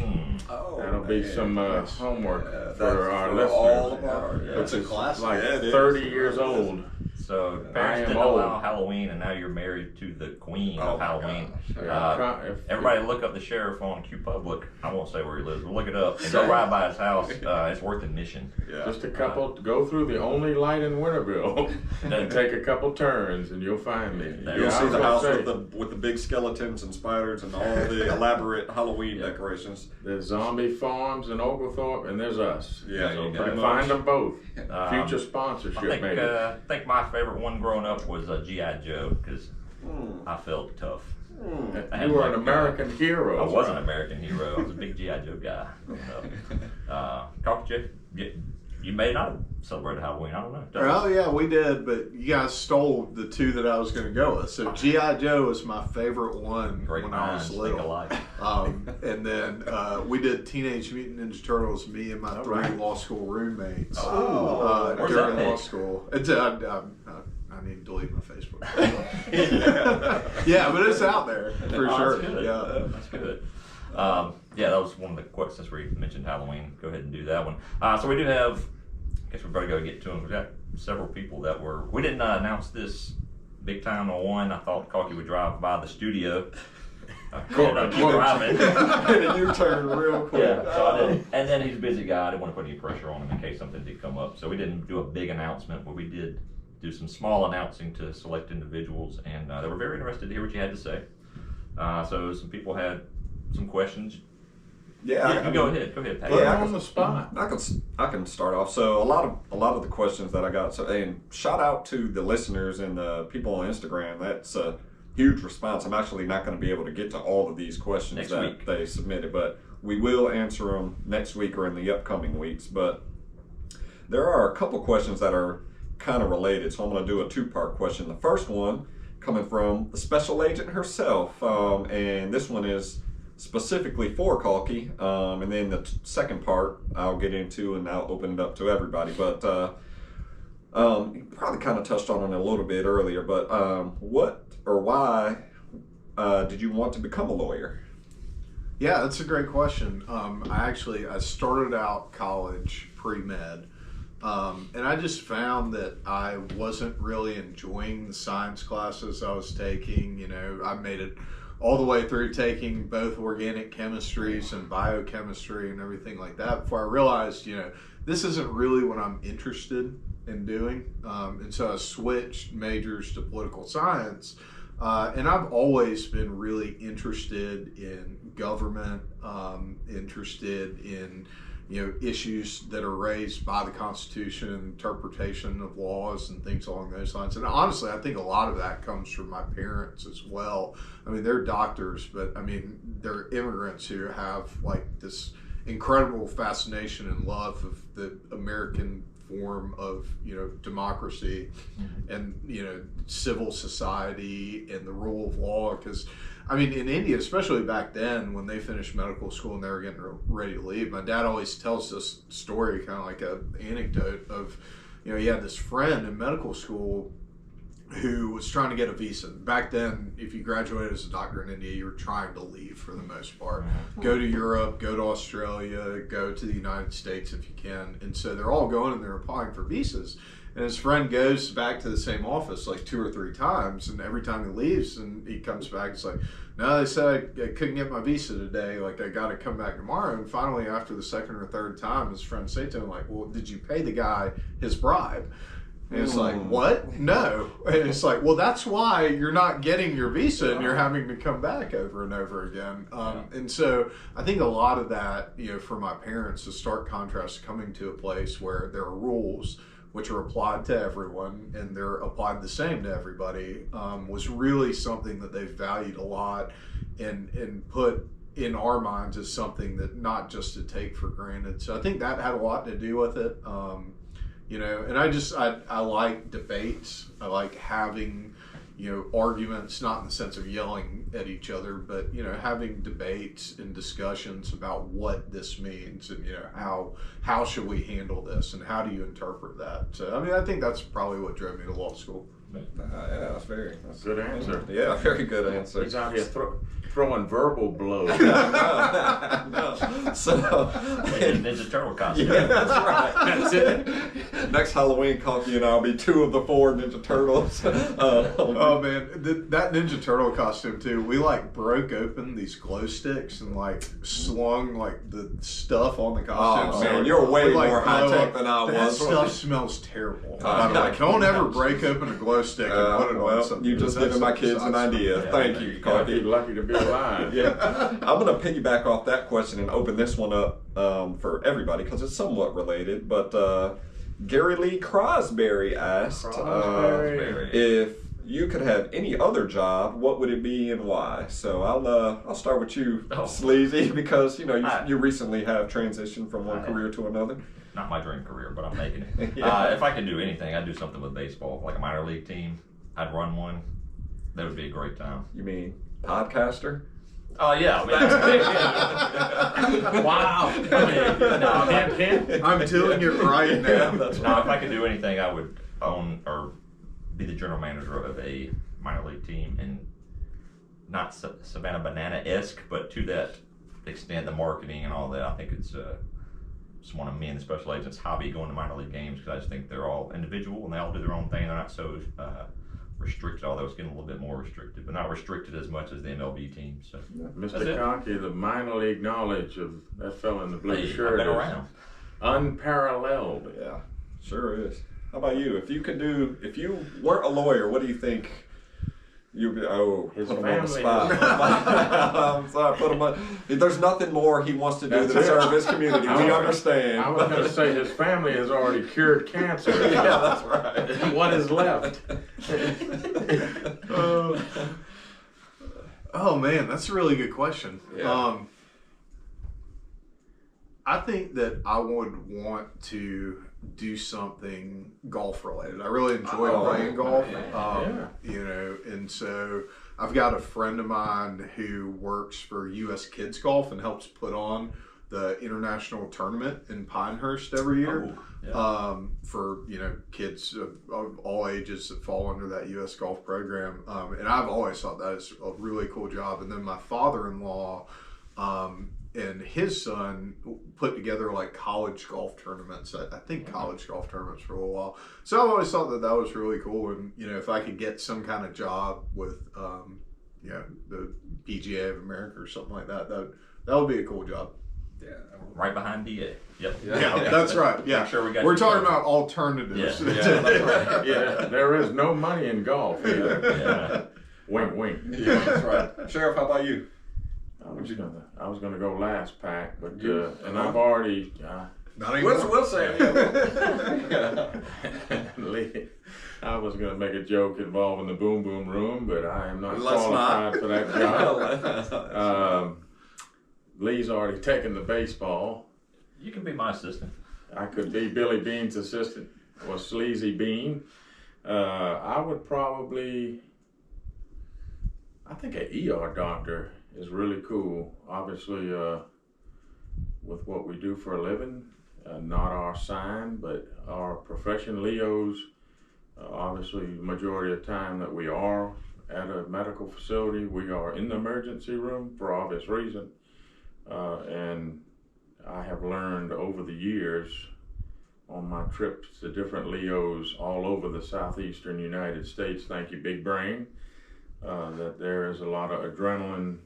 Speaker 3: Oh,
Speaker 2: that'll be some homework for our
Speaker 3: all
Speaker 2: listeners.
Speaker 3: of our,
Speaker 4: It's a classic.
Speaker 2: Like
Speaker 3: Yeah, it is.
Speaker 2: 30 years old.
Speaker 1: So
Speaker 2: I
Speaker 1: parents
Speaker 2: am
Speaker 1: didn't
Speaker 2: old.
Speaker 1: allow Halloween, and now you're married to the queen
Speaker 3: Oh
Speaker 1: of
Speaker 3: my
Speaker 1: Halloween.
Speaker 2: Everybody,
Speaker 1: Everybody look up the sheriff on Q Public. I won't say where he lives, but look it up and go ride by his house. It's worth admission.
Speaker 3: Yeah.
Speaker 2: just a couple, go through the only light in Winterville and take a couple turns and you'll find me.
Speaker 1: There
Speaker 3: You'll
Speaker 1: Yeah,
Speaker 3: see
Speaker 1: I
Speaker 3: the
Speaker 1: was
Speaker 3: house
Speaker 2: say,
Speaker 3: with the big skeletons and spiders and all the elaborate Halloween decorations.
Speaker 2: there's Zombie Farms in Oglethorpe, and there's us.
Speaker 3: Yeah,
Speaker 1: you
Speaker 3: so
Speaker 1: go.
Speaker 3: pretty
Speaker 2: Find
Speaker 3: much.
Speaker 2: them both. Future
Speaker 1: I
Speaker 2: sponsorship,
Speaker 1: think
Speaker 2: maybe.
Speaker 1: I think my favorite one growing up was G.I. Joe because I felt tough. I had
Speaker 2: You were
Speaker 1: like,
Speaker 2: an American hero.
Speaker 1: I was an American hero. I was a big G.I. Joe guy. Kalki, you may not have celebrated Halloween. I don't know.
Speaker 4: Oh yeah, we did, but you guys stole the two that I was going to go with. So G.I. Joe was my favorite one
Speaker 1: Great
Speaker 4: when I was
Speaker 1: minds think
Speaker 4: little.
Speaker 1: alike.
Speaker 4: And then we did Teenage Mutant Ninja Turtles. Me and my three law school roommates
Speaker 1: Where's
Speaker 4: during
Speaker 1: that
Speaker 4: law
Speaker 1: pic?
Speaker 4: school. I need to delete my Facebook. Yeah, but it's out there for
Speaker 1: Oh,
Speaker 4: sure.
Speaker 1: That's good.
Speaker 4: Yeah.
Speaker 1: That's good. Yeah, that was one of the questions since we mentioned Halloween. Go ahead and do that one. So we do have, I guess we better go get to them. We've got several people that we didn't announce this big time on one. I thought Kalki would drive by the studio. Keep driving.
Speaker 3: Hit a U-turn real quick.
Speaker 1: Yeah, so I did. And then he's a busy guy. I didn't want to put any pressure on him in case something did come up. So we didn't do a big announcement, but we did do some small announcing to select individuals, and they were very interested to hear what you had to say. So some people had some questions.
Speaker 3: Yeah,
Speaker 1: Go ahead, Pat.
Speaker 2: Put
Speaker 3: Yeah,
Speaker 2: him on the spot.
Speaker 3: I can start off. So a lot of the questions that I got. So and shout out to the listeners and the people on Instagram. That's a huge response. I'm actually not going to be able to get to all of these questions
Speaker 1: Next
Speaker 3: that
Speaker 1: week.
Speaker 3: they submitted, but we will answer them next week or in the upcoming weeks. But there are a couple questions that are kind of related, so I'm going to do a two-part question. The first one coming from the special agent herself, and this one is specifically for Kalki, and then the second part I'll get into and I'll open it up to everybody. But you probably kind of touched on it a little bit earlier, but what or why did you want to become a lawyer?
Speaker 4: Yeah, that's a great question. I started out college pre-med, and I just found that I wasn't really enjoying the science classes I was taking. You know, I made it all the way through taking both organic chemistries and biochemistry and everything like that before I realized, you know, this isn't really what I'm interested in doing. And so I switched majors to political science. And I've always been really interested in government, interested in, you know, issues that are raised by the Constitution, interpretation of laws and things along those lines. And honestly, I think a lot of that comes from my parents as well. I mean, they're doctors, but I mean, they're immigrants who have like this incredible fascination and love of the American form of, you know, democracy and, you know, civil society and the rule of law. Because I mean, in India, especially back then, when they finished medical school and they were getting ready to leave, my dad always tells this story, kind of like an anecdote of, you know, he had this friend in medical school, who was trying to get a visa. Back then, if you graduated as a doctor in India, you were trying to leave for the most part. Go to Europe, go to Australia, go to the United States if you can. And so they're all going and they're applying for visas. And his friend goes back to the same office like 2 or 3 times, and every time he leaves and he comes back, it's like, no, they said I couldn't get my visa today. Like, I got to come back tomorrow. And finally, after the 2nd or 3rd time, his friend said to him, like, well, did you pay the guy his bribe? And it's like, what? No. And it's like, well, that's why you're not getting your visa and you're having to come back over and over again. And so I think a lot of that, you know, for my parents, a stark contrast coming to a place where there are rules which are applied to everyone and they're applied the same to everybody, was really something that they valued a lot and put in our minds as something that not just to take for granted. So I think that had a lot to do with it. You know, and I like debates. I like having, you know, arguments, not in the sense of yelling at each other, but, you know, having debates and discussions about what this means and, you know, how should we handle this and how do you interpret that. So, I mean, I think that's probably what drove me to law school.
Speaker 3: Yeah, that's
Speaker 2: Good answer.
Speaker 3: Yeah, very good answer.
Speaker 2: He's out here throwing verbal blows.
Speaker 3: No. So,
Speaker 1: Ninja Turtle costume.
Speaker 3: yeah, that's right.
Speaker 2: That's it.
Speaker 3: Next Halloween, Kalki and I'll be 2 of the 4 Ninja Turtles.
Speaker 4: Oh man, that Ninja Turtle costume too. We like broke open these glow sticks and like slung like the stuff on the costume.
Speaker 3: Oh
Speaker 4: So
Speaker 3: man, you're way
Speaker 4: we, like,
Speaker 3: more high
Speaker 4: blow
Speaker 3: tech
Speaker 4: up.
Speaker 3: than I
Speaker 4: That
Speaker 3: was.
Speaker 4: stuff smells terrible.
Speaker 3: I
Speaker 4: Like, don't ever break open a glow stick and put it on
Speaker 3: well,
Speaker 4: something.
Speaker 3: you just given my kids an idea.
Speaker 1: Yeah,
Speaker 3: Thank
Speaker 1: man.
Speaker 3: you,
Speaker 2: You gotta be
Speaker 3: Kalki.
Speaker 2: lucky to be alive.
Speaker 3: Yeah, I'm going to piggyback off that question and open this one up for everybody because it's somewhat related. But Gary Lee Crosby asked
Speaker 2: Crosby.
Speaker 3: if you could have any other job, what would it be and why? So I'll start with you, Sleezy, because you know you recently have transitioned from one career to another.
Speaker 1: Not my dream career, but I'm making it.
Speaker 3: Yeah.
Speaker 1: If I could do anything, I'd do something with baseball, like a minor league team. I'd run one. That would be a great time.
Speaker 3: You mean podcaster?
Speaker 1: Oh yeah,
Speaker 2: Wow.
Speaker 4: I'm doing it right now.
Speaker 3: That's
Speaker 1: Now, if I could do anything, I would own or be the general manager of a minor league team, and not Savannah Banana-esque, but to that extent, the marketing and all that. I think it's one of me and the special agents' hobby, going to minor league games, because I just think they're all individual and they all do their own thing. They're not so restricted, although it's getting a little bit more restricted, but not restricted as much as the MLB team. So,
Speaker 2: Mr. Kalki, the minor league knowledge of that fella in the blue
Speaker 1: hey,
Speaker 2: shirt
Speaker 1: I've been
Speaker 2: is
Speaker 1: around.
Speaker 2: unparalleled.
Speaker 3: Yeah, sure is. How about you? If you weren't a lawyer, what do you think you'd be? Oh,
Speaker 2: His
Speaker 3: put him on the
Speaker 2: family
Speaker 3: spot. I'm sorry, put him on. There's nothing more he wants to do
Speaker 2: That's
Speaker 3: than
Speaker 2: it.
Speaker 3: serve his community. We
Speaker 2: I
Speaker 3: understand.
Speaker 2: was going to say his family has already cured cancer.
Speaker 3: Yeah, that's right.
Speaker 2: What is left?
Speaker 4: Oh man, that's a really good question.
Speaker 3: Yeah.
Speaker 4: I think that I would want to do something golf related. I really enjoy playing golf. You know, and so I've got a friend of mine who works for U.S. Kids Golf and helps put on the international tournament in Pinehurst every year. For, you know, kids of all ages that fall under that U.S. Golf program. And I've always thought that is a really cool job. And then my father-in-law and his son put together like college golf tournaments. I think college golf tournaments for a little while. So I've always thought that that was really cool. And, you know, if I could get some kind of job with, you know, the PGA of America or something like that, that would be a cool job.
Speaker 1: Yeah, right behind DA. Yep.
Speaker 4: Yeah, that's right. Yeah,
Speaker 1: I'm sure we got
Speaker 4: we're
Speaker 1: you
Speaker 4: talking
Speaker 1: covered.
Speaker 4: about alternatives.
Speaker 1: Yeah, that's right.
Speaker 2: Yeah, there is no money in golf either.
Speaker 1: Yeah.
Speaker 2: Wink, wink.
Speaker 3: Yeah, that's right. Sheriff, how about you?
Speaker 2: I was gonna go last, Pack, but and I've already.
Speaker 4: Not anymore.
Speaker 3: We'll say
Speaker 2: I was gonna make a joke involving the boom boom room, but I am not
Speaker 3: Let's
Speaker 2: qualified
Speaker 3: not.
Speaker 2: for that job. Lee's already taken the baseball.
Speaker 1: You can be my assistant.
Speaker 2: I could be Billy Bean's assistant or Sleezy Bean. I would probably. I think an ER doctor is really cool. Obviously, with what we do for a living, not our sign, but our profession. Leos Obviously, the majority of the time that we are at a medical facility, we are in the emergency room for obvious reason. And I have learned over the years on my trips to different LEOs all over the southeastern United States, thank you, Big Brain, that there is a lot of adrenaline.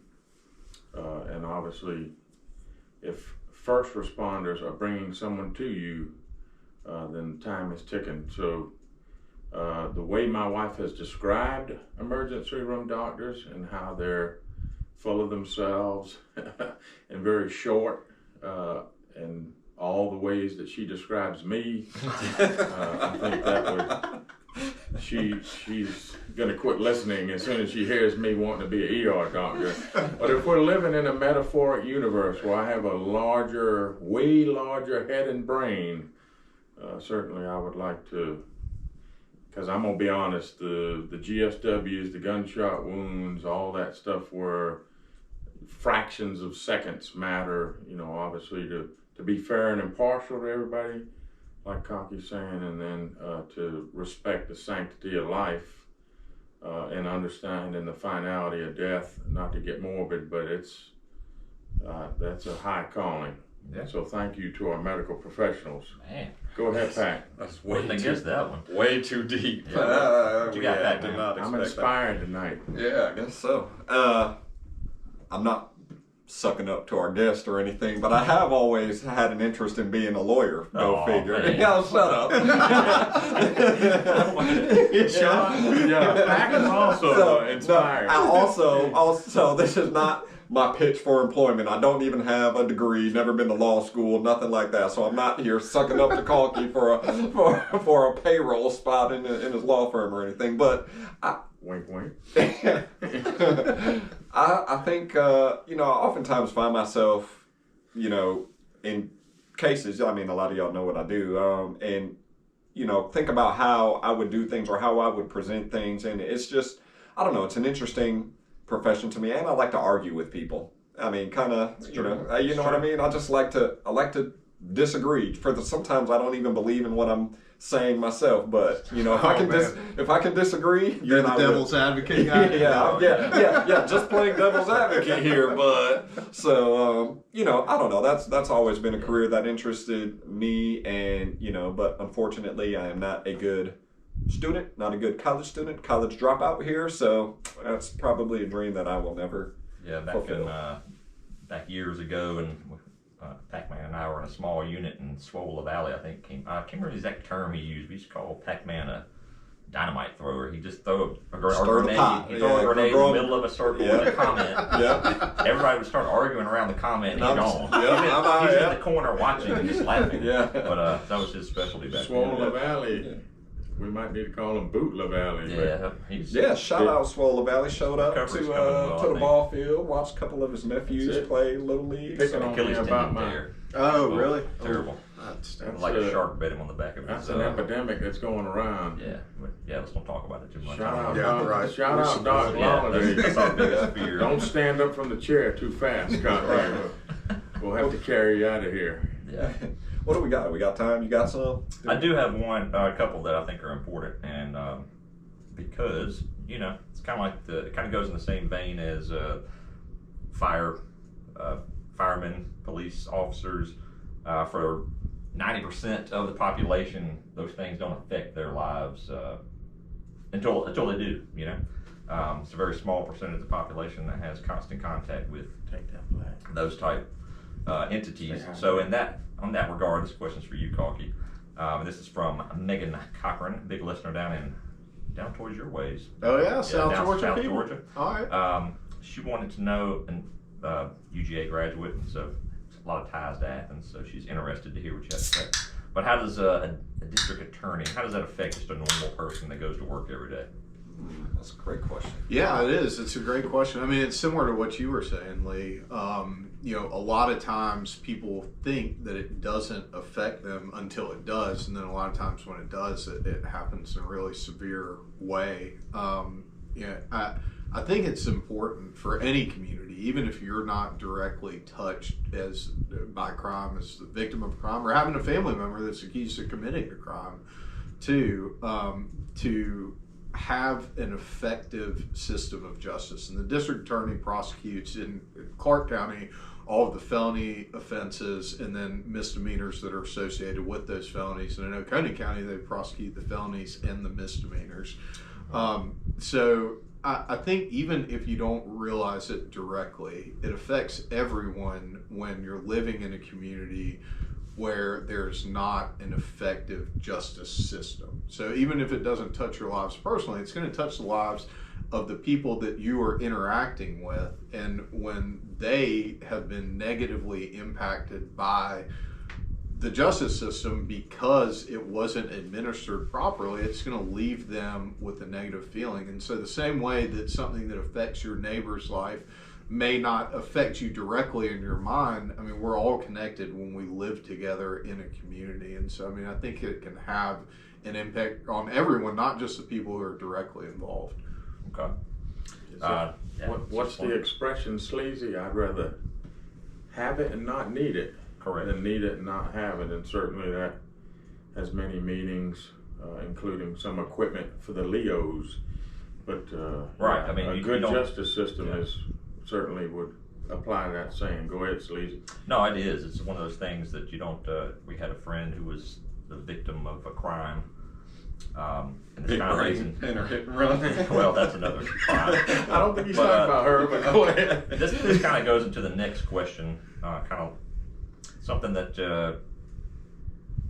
Speaker 2: And obviously, if first responders are bringing someone to you, then time is ticking. So the way my wife has described emergency room doctors and how they're full of themselves and very short, and all the ways that she describes me, I think that would, she's gonna quit listening as soon as she hears me wanting to be an ER doctor. But if we're living in a metaphoric universe where I have a larger, way larger head and brain, certainly I would like to, because I'm gonna be honest, the GSWs, the gunshot wounds, all that stuff where fractions of seconds matter, you know, obviously to be fair and impartial to everybody, like Kalki's saying, and then to respect the sanctity of life and understanding the finality of death, not to get morbid, but it's that's a high calling.
Speaker 1: Yeah.
Speaker 2: So thank you to our medical professionals.
Speaker 1: Man,
Speaker 2: Go ahead, Pat.
Speaker 3: That's
Speaker 1: wouldn't have guessed that one.
Speaker 3: way too deep.
Speaker 1: Yeah. What you got,
Speaker 3: I
Speaker 1: Pat,
Speaker 3: did
Speaker 1: man?
Speaker 3: not
Speaker 2: I'm
Speaker 3: expect
Speaker 2: inspired tonight.
Speaker 3: that. Yeah, I guess so. I'm not sucking up to our guest or anything, but I have always had an interest in being a lawyer. Go figure.
Speaker 1: Man.
Speaker 3: Yeah, shut up.
Speaker 2: Yeah, Pat is also inspired.
Speaker 3: I also, this is not my pitch for employment. I don't even have a degree, never been to law school, nothing like that. So I'm not here sucking up to Kalki for a payroll spot in his law firm or anything. But
Speaker 2: Wink, wink.
Speaker 3: I think, you know, I oftentimes find myself, you know, in cases, I mean, a lot of y'all know what I do, and, you know, think about how I would do things or how I would present things. And it's just, I don't know, it's an interesting profession to me. And I like to argue with people. I mean, kind of, you know what I mean? I like to disagree. Sometimes I don't even believe in what I'm saying myself, but you know, if I can disagree,
Speaker 4: You're
Speaker 3: then
Speaker 4: the devil's advocate guy.
Speaker 3: yeah, just playing devil's advocate here. But so you know, I don't know. That's always been a career that interested me, and you know, but unfortunately, I am not a good student, not a good college dropout here. So that's probably a dream that I will never fulfill.
Speaker 1: Back years ago, and PackMan and I were in a small unit in Waterloo Valley. I can't remember the exact term he used. We used to call PackMan a dynamite thrower. He just throw a grenade. He'd throw a grenade in the middle of a circle with a comment. Everybody would start arguing around the comment, and he's gone. He's in the corner watching and just laughing. But that was his specialty back then.
Speaker 2: Waterloo Valley. We might need to call him Bootla Valley.
Speaker 3: Shout out Swole Valley. Showed up to the ball field, watched a couple of his nephews play Little League.
Speaker 2: Picking on me about my...
Speaker 4: Oh, really?
Speaker 1: Terrible.
Speaker 2: That's
Speaker 1: like a shark bit him on the back of his.
Speaker 2: That's an epidemic that's going around.
Speaker 1: Let's don't talk about it too much.
Speaker 2: Shout out, Doc Lolliday.
Speaker 1: That's our biggest fear.
Speaker 2: Don't stand up from the chair too fast, Scott. We'll have to carry you out of here.
Speaker 1: Yeah.
Speaker 3: What do we got? We got time? You got some?
Speaker 1: I do have a couple that I think are important, and because you know it's kind of goes in the same vein as firemen, police officers. For 90% of the population, those things don't affect their lives until they do. You know, it's a very small percentage of the population that has constant contact with those type entities. So on that regard, this question's for you, Kalki. This is from Megan Cochran, big listener down towards your ways.
Speaker 4: Oh yeah, South Georgia. All right.
Speaker 1: She wanted to know, and UGA graduate, and so a lot of ties to Athens, so she's interested to hear what you have to say. But how does a district attorney, how does that affect just a normal person that goes to work every day?
Speaker 3: That's a great question.
Speaker 4: Yeah, it is. It's a great question. I mean, it's similar to what you were saying, Lee. You know, a lot of times people think that it doesn't affect them until it does, and then a lot of times when it does, it happens in a really severe way. I think it's important for any community, even if you're not directly touched by crime, as the victim of crime, or having a family member that's accused of committing a crime. too, to have an effective system of justice. And the district attorney prosecutes in Clark County all of the felony offenses and then misdemeanors that are associated with those felonies. And in Oconee County, they prosecute the felonies and the misdemeanors. So I think even if you don't realize it directly, it affects everyone when you're living in a community where there's not an effective justice system. So even if it doesn't touch your lives personally, it's going to touch the lives of the people that you are interacting with. And when they have been negatively impacted by the justice system because it wasn't administered properly, it's going to leave them with a negative feeling. And so the same way that something that affects your neighbor's life may not affect you directly in your mind, I mean, we're all connected when we live together in a community. And so, I mean, I think it can have an impact on everyone, not just the people who are directly involved.
Speaker 1: Okay.
Speaker 2: What's the expression, Sleezy? I'd rather have it and not need it.
Speaker 1: Correct.
Speaker 2: Than need it and not have it. And certainly that has many meanings, including some equipment for the Leos. But
Speaker 1: right. I mean,
Speaker 2: a good justice system is certainly would apply that saying. Go ahead, Sleezy.
Speaker 1: No, it is. It's one of those things that you don't. We had a friend who was the victim of a crime. And this kind of reason,
Speaker 3: and her hit and run.
Speaker 1: Well, that's another crime.
Speaker 2: I don't think he's talking about her, but go ahead.
Speaker 1: This kind of goes into the next question, kind of something that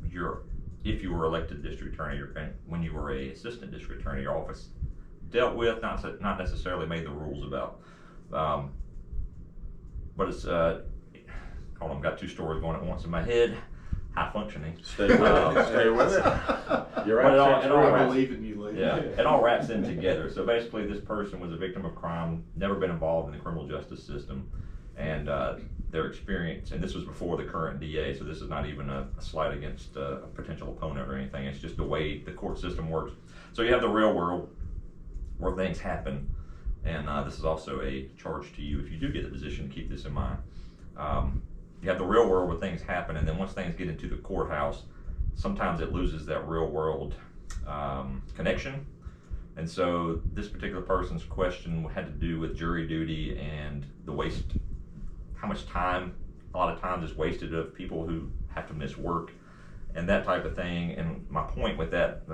Speaker 1: if you were elected district attorney, when you were a assistant district attorney, your office dealt with, not necessarily made the rules about, but it's hold on, got two stories going at once in my head. High functioning.
Speaker 2: Stay with it. Stay with it. You're right.
Speaker 4: I believe in you, lady.
Speaker 1: Yeah, it all wraps in together. So basically, this person was a victim of crime, never been involved in the criminal justice system, and their experience, and this was before the current DA, so this is not even a slight against a potential opponent or anything. It's just the way the court system works. So you have the real world where things happen, and this is also a charge to you if you do get the position to keep this in mind. You have the real world where things happen, and then once things get into the courthouse, sometimes it loses that real world connection. And so this particular person's question had to do with jury duty and the waste, how much time, a lot of times is wasted of people who have to miss work and that type of thing. And my point with that,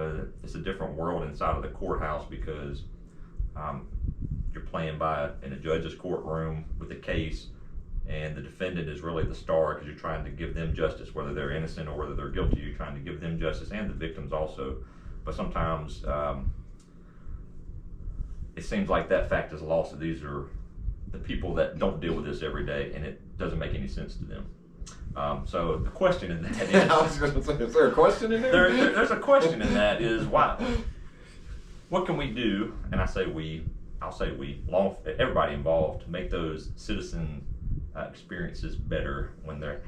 Speaker 1: it's a different world inside of the courthouse because you're playing in a judge's courtroom with a case, and the defendant is really the star because you're trying to give them justice, whether they're innocent or whether they're guilty. You're trying to give them justice and the victims also. But sometimes it seems like that fact is lost. These are the people that don't deal with this every day, and it doesn't make any sense to them. So the question in that is,
Speaker 3: I was going to say, is there a question in there?
Speaker 1: There's a question in that is why? What can we do? And I'll say we, everybody involved, to make those citizen experiences better when they're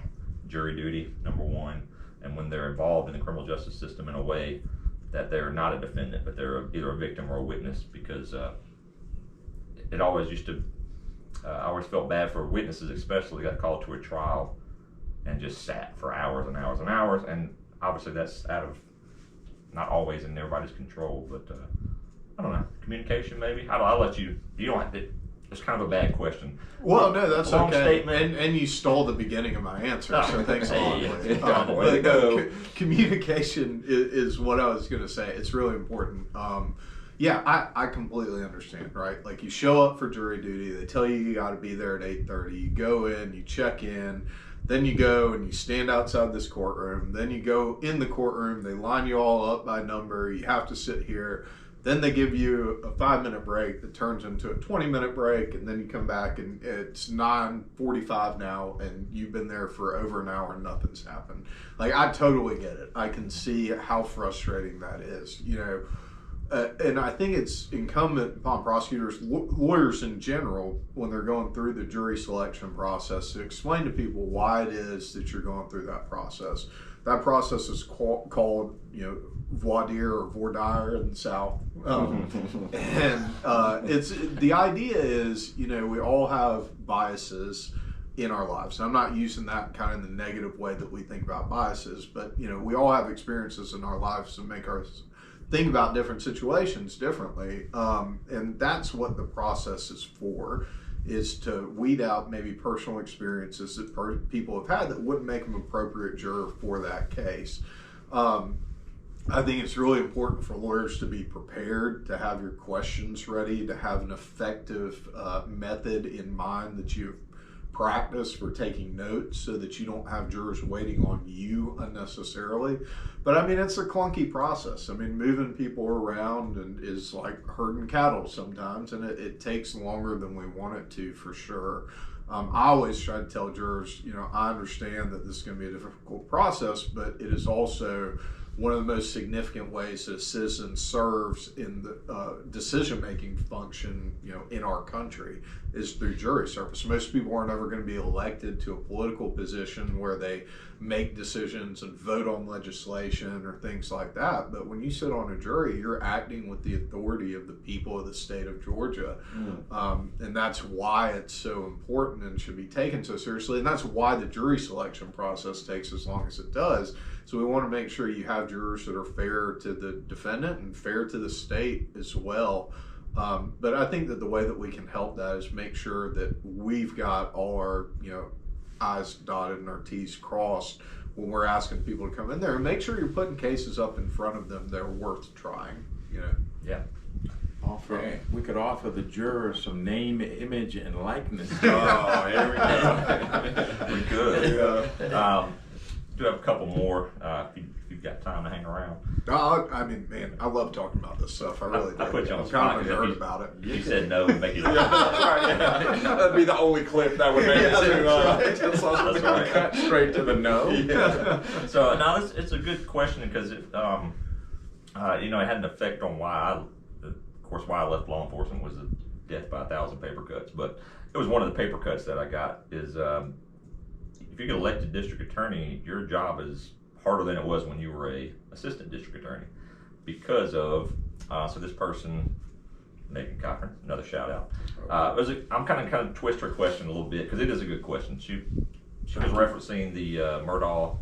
Speaker 1: jury duty, number one, and when they're involved in the criminal justice system in a way that they're not a defendant, but they're either a victim or a witness, because it always used to, I always felt bad for witnesses, especially got called to a trial and just sat for hours and hours and hours, and obviously that's out of, not always in everybody's control, but I don't know, communication maybe? I'll let you don't have to, it's kind of a bad question.
Speaker 4: Well, no, that's
Speaker 1: Long
Speaker 4: okay.
Speaker 1: statement.
Speaker 4: And you stole the beginning of my answer, so thanks a lot.
Speaker 1: Hey,
Speaker 3: way to go.
Speaker 4: Communication is what I was going to say. It's really important. Yeah, I completely understand, right? Like, you show up for jury duty, they tell you got to be there at 8:30, you go in, you check in, then you go and you stand outside this courtroom, then you go in the courtroom, they line you all up by number, you have to sit here. Then they give you a 5-minute break that turns into a 20-minute break, and then you come back and it's 9:45 now, and you've been there for over an hour and nothing's happened. Like, I totally get it. I can see how frustrating that is, you know. And I think it's incumbent upon prosecutors, lawyers in general, when they're going through the jury selection process, to explain to people why it is that you're going through that process. That process is called, you know, voir dire or voir dire in the South. And it's the idea is, you know, we all have biases, in our lives. And I'm not using that kind of in the negative way that we think about biases, but we all have experiences in our lives that make us think about different situations differently. And that's what the process is for, is to weed out maybe personal experiences that people have had that wouldn't make them appropriate juror for that case. I think it's really important for lawyers to be prepared, to have your questions ready, to have an effective method in mind that you've practiced for taking notes, so that you don't have jurors waiting on you unnecessarily. But I mean, it's a clunky process. I mean, moving people around and is like herding cattle sometimes, and it takes longer than we want it to, for sure. I always try to tell jurors, I understand that this is going to be a difficult process, but it is also one of the most significant ways that a citizen serves in the decision-making function, in our country, is through jury service. Most people aren't ever going to be elected to a political position where they make decisions and vote on legislation or things like that. But when you sit on a jury, you're acting with the authority of the people of the state of Georgia. And that's why it's so important and should be taken so seriously. And that's why the jury selection process takes as long as it does. So we want to make sure you have jurors that are fair to the defendant and fair to the state as well. But I think that the way that we can help that is make sure that we've got all our, I's dotted and our T's crossed when we're asking people to come in there, and make sure you're putting cases up in front of them that are worth trying.
Speaker 1: Yeah.
Speaker 2: We could offer the jurors some name, image, and likeness.
Speaker 3: Oh, here we go.
Speaker 1: We could. Do have a couple more if you've got time to hang around.
Speaker 4: I mean, man, I love talking about this stuff. I really do.
Speaker 1: I put you on the
Speaker 4: I'm
Speaker 1: spot.
Speaker 4: kind of a nerd about it.
Speaker 1: You said no, and make it.
Speaker 3: That'd be the only clip that would make it too.
Speaker 1: That's right.
Speaker 2: Cut straight to the no.
Speaker 1: So now it's a good question, because it it had an effect on why I left law enforcement was the death by 1,000 paper cuts. But it was one of the paper cuts that I got is if you get elected district attorney, your job is harder than it was when you were a assistant district attorney, because of so this person, Megan Cochran, another shout out. I'm kind of twist her question a little bit, because it is a good question. She was referencing the Murdaugh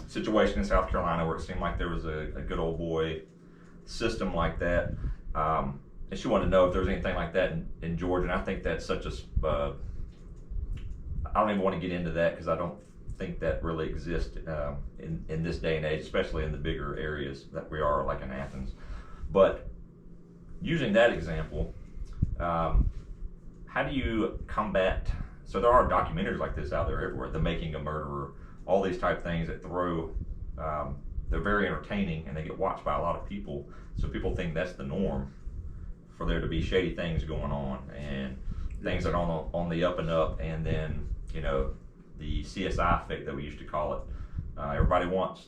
Speaker 1: situation in South Carolina, where it seemed like there was a good old boy system like that, and she wanted to know if there was anything like that in Georgia. And I think that's such a I don't even want to get into that, because I don't think that really exists in this day and age, especially in the bigger areas that we are, like in Athens. But using that example, how do you combat? So there are documentaries like this out there everywhere. The Making a Murderer, all these type things that they're very entertaining, and they get watched by a lot of people. So people think that's the norm, for there to be shady things going on and things that are on the up and up. And then the CSI effect that we used to call it. Everybody wants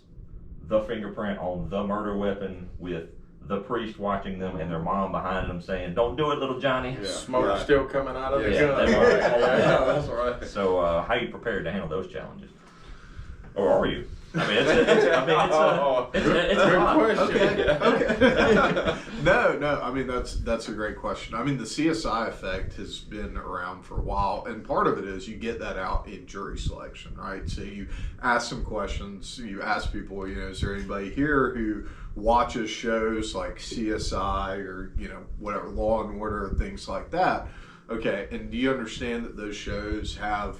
Speaker 1: the fingerprint on the murder weapon, with the priest watching them and their mom behind them saying, "Don't do it, little Johnny."
Speaker 2: Yeah. Smoke still coming out of the
Speaker 1: Yeah,
Speaker 2: gun.
Speaker 1: that's
Speaker 2: That's right.
Speaker 1: So how are you prepared to handle those challenges? Or are you? I mean, it's a
Speaker 2: Good
Speaker 1: lot.
Speaker 2: question.
Speaker 4: Okay. No. I mean, that's a great question. I mean, the CSI effect has been around for a while, and part of it is you get that out in jury selection, right? So you ask some questions. You ask people, is there anybody here who watches shows like CSI or whatever, Law and Order, things like that? Okay, and do you understand that those shows have,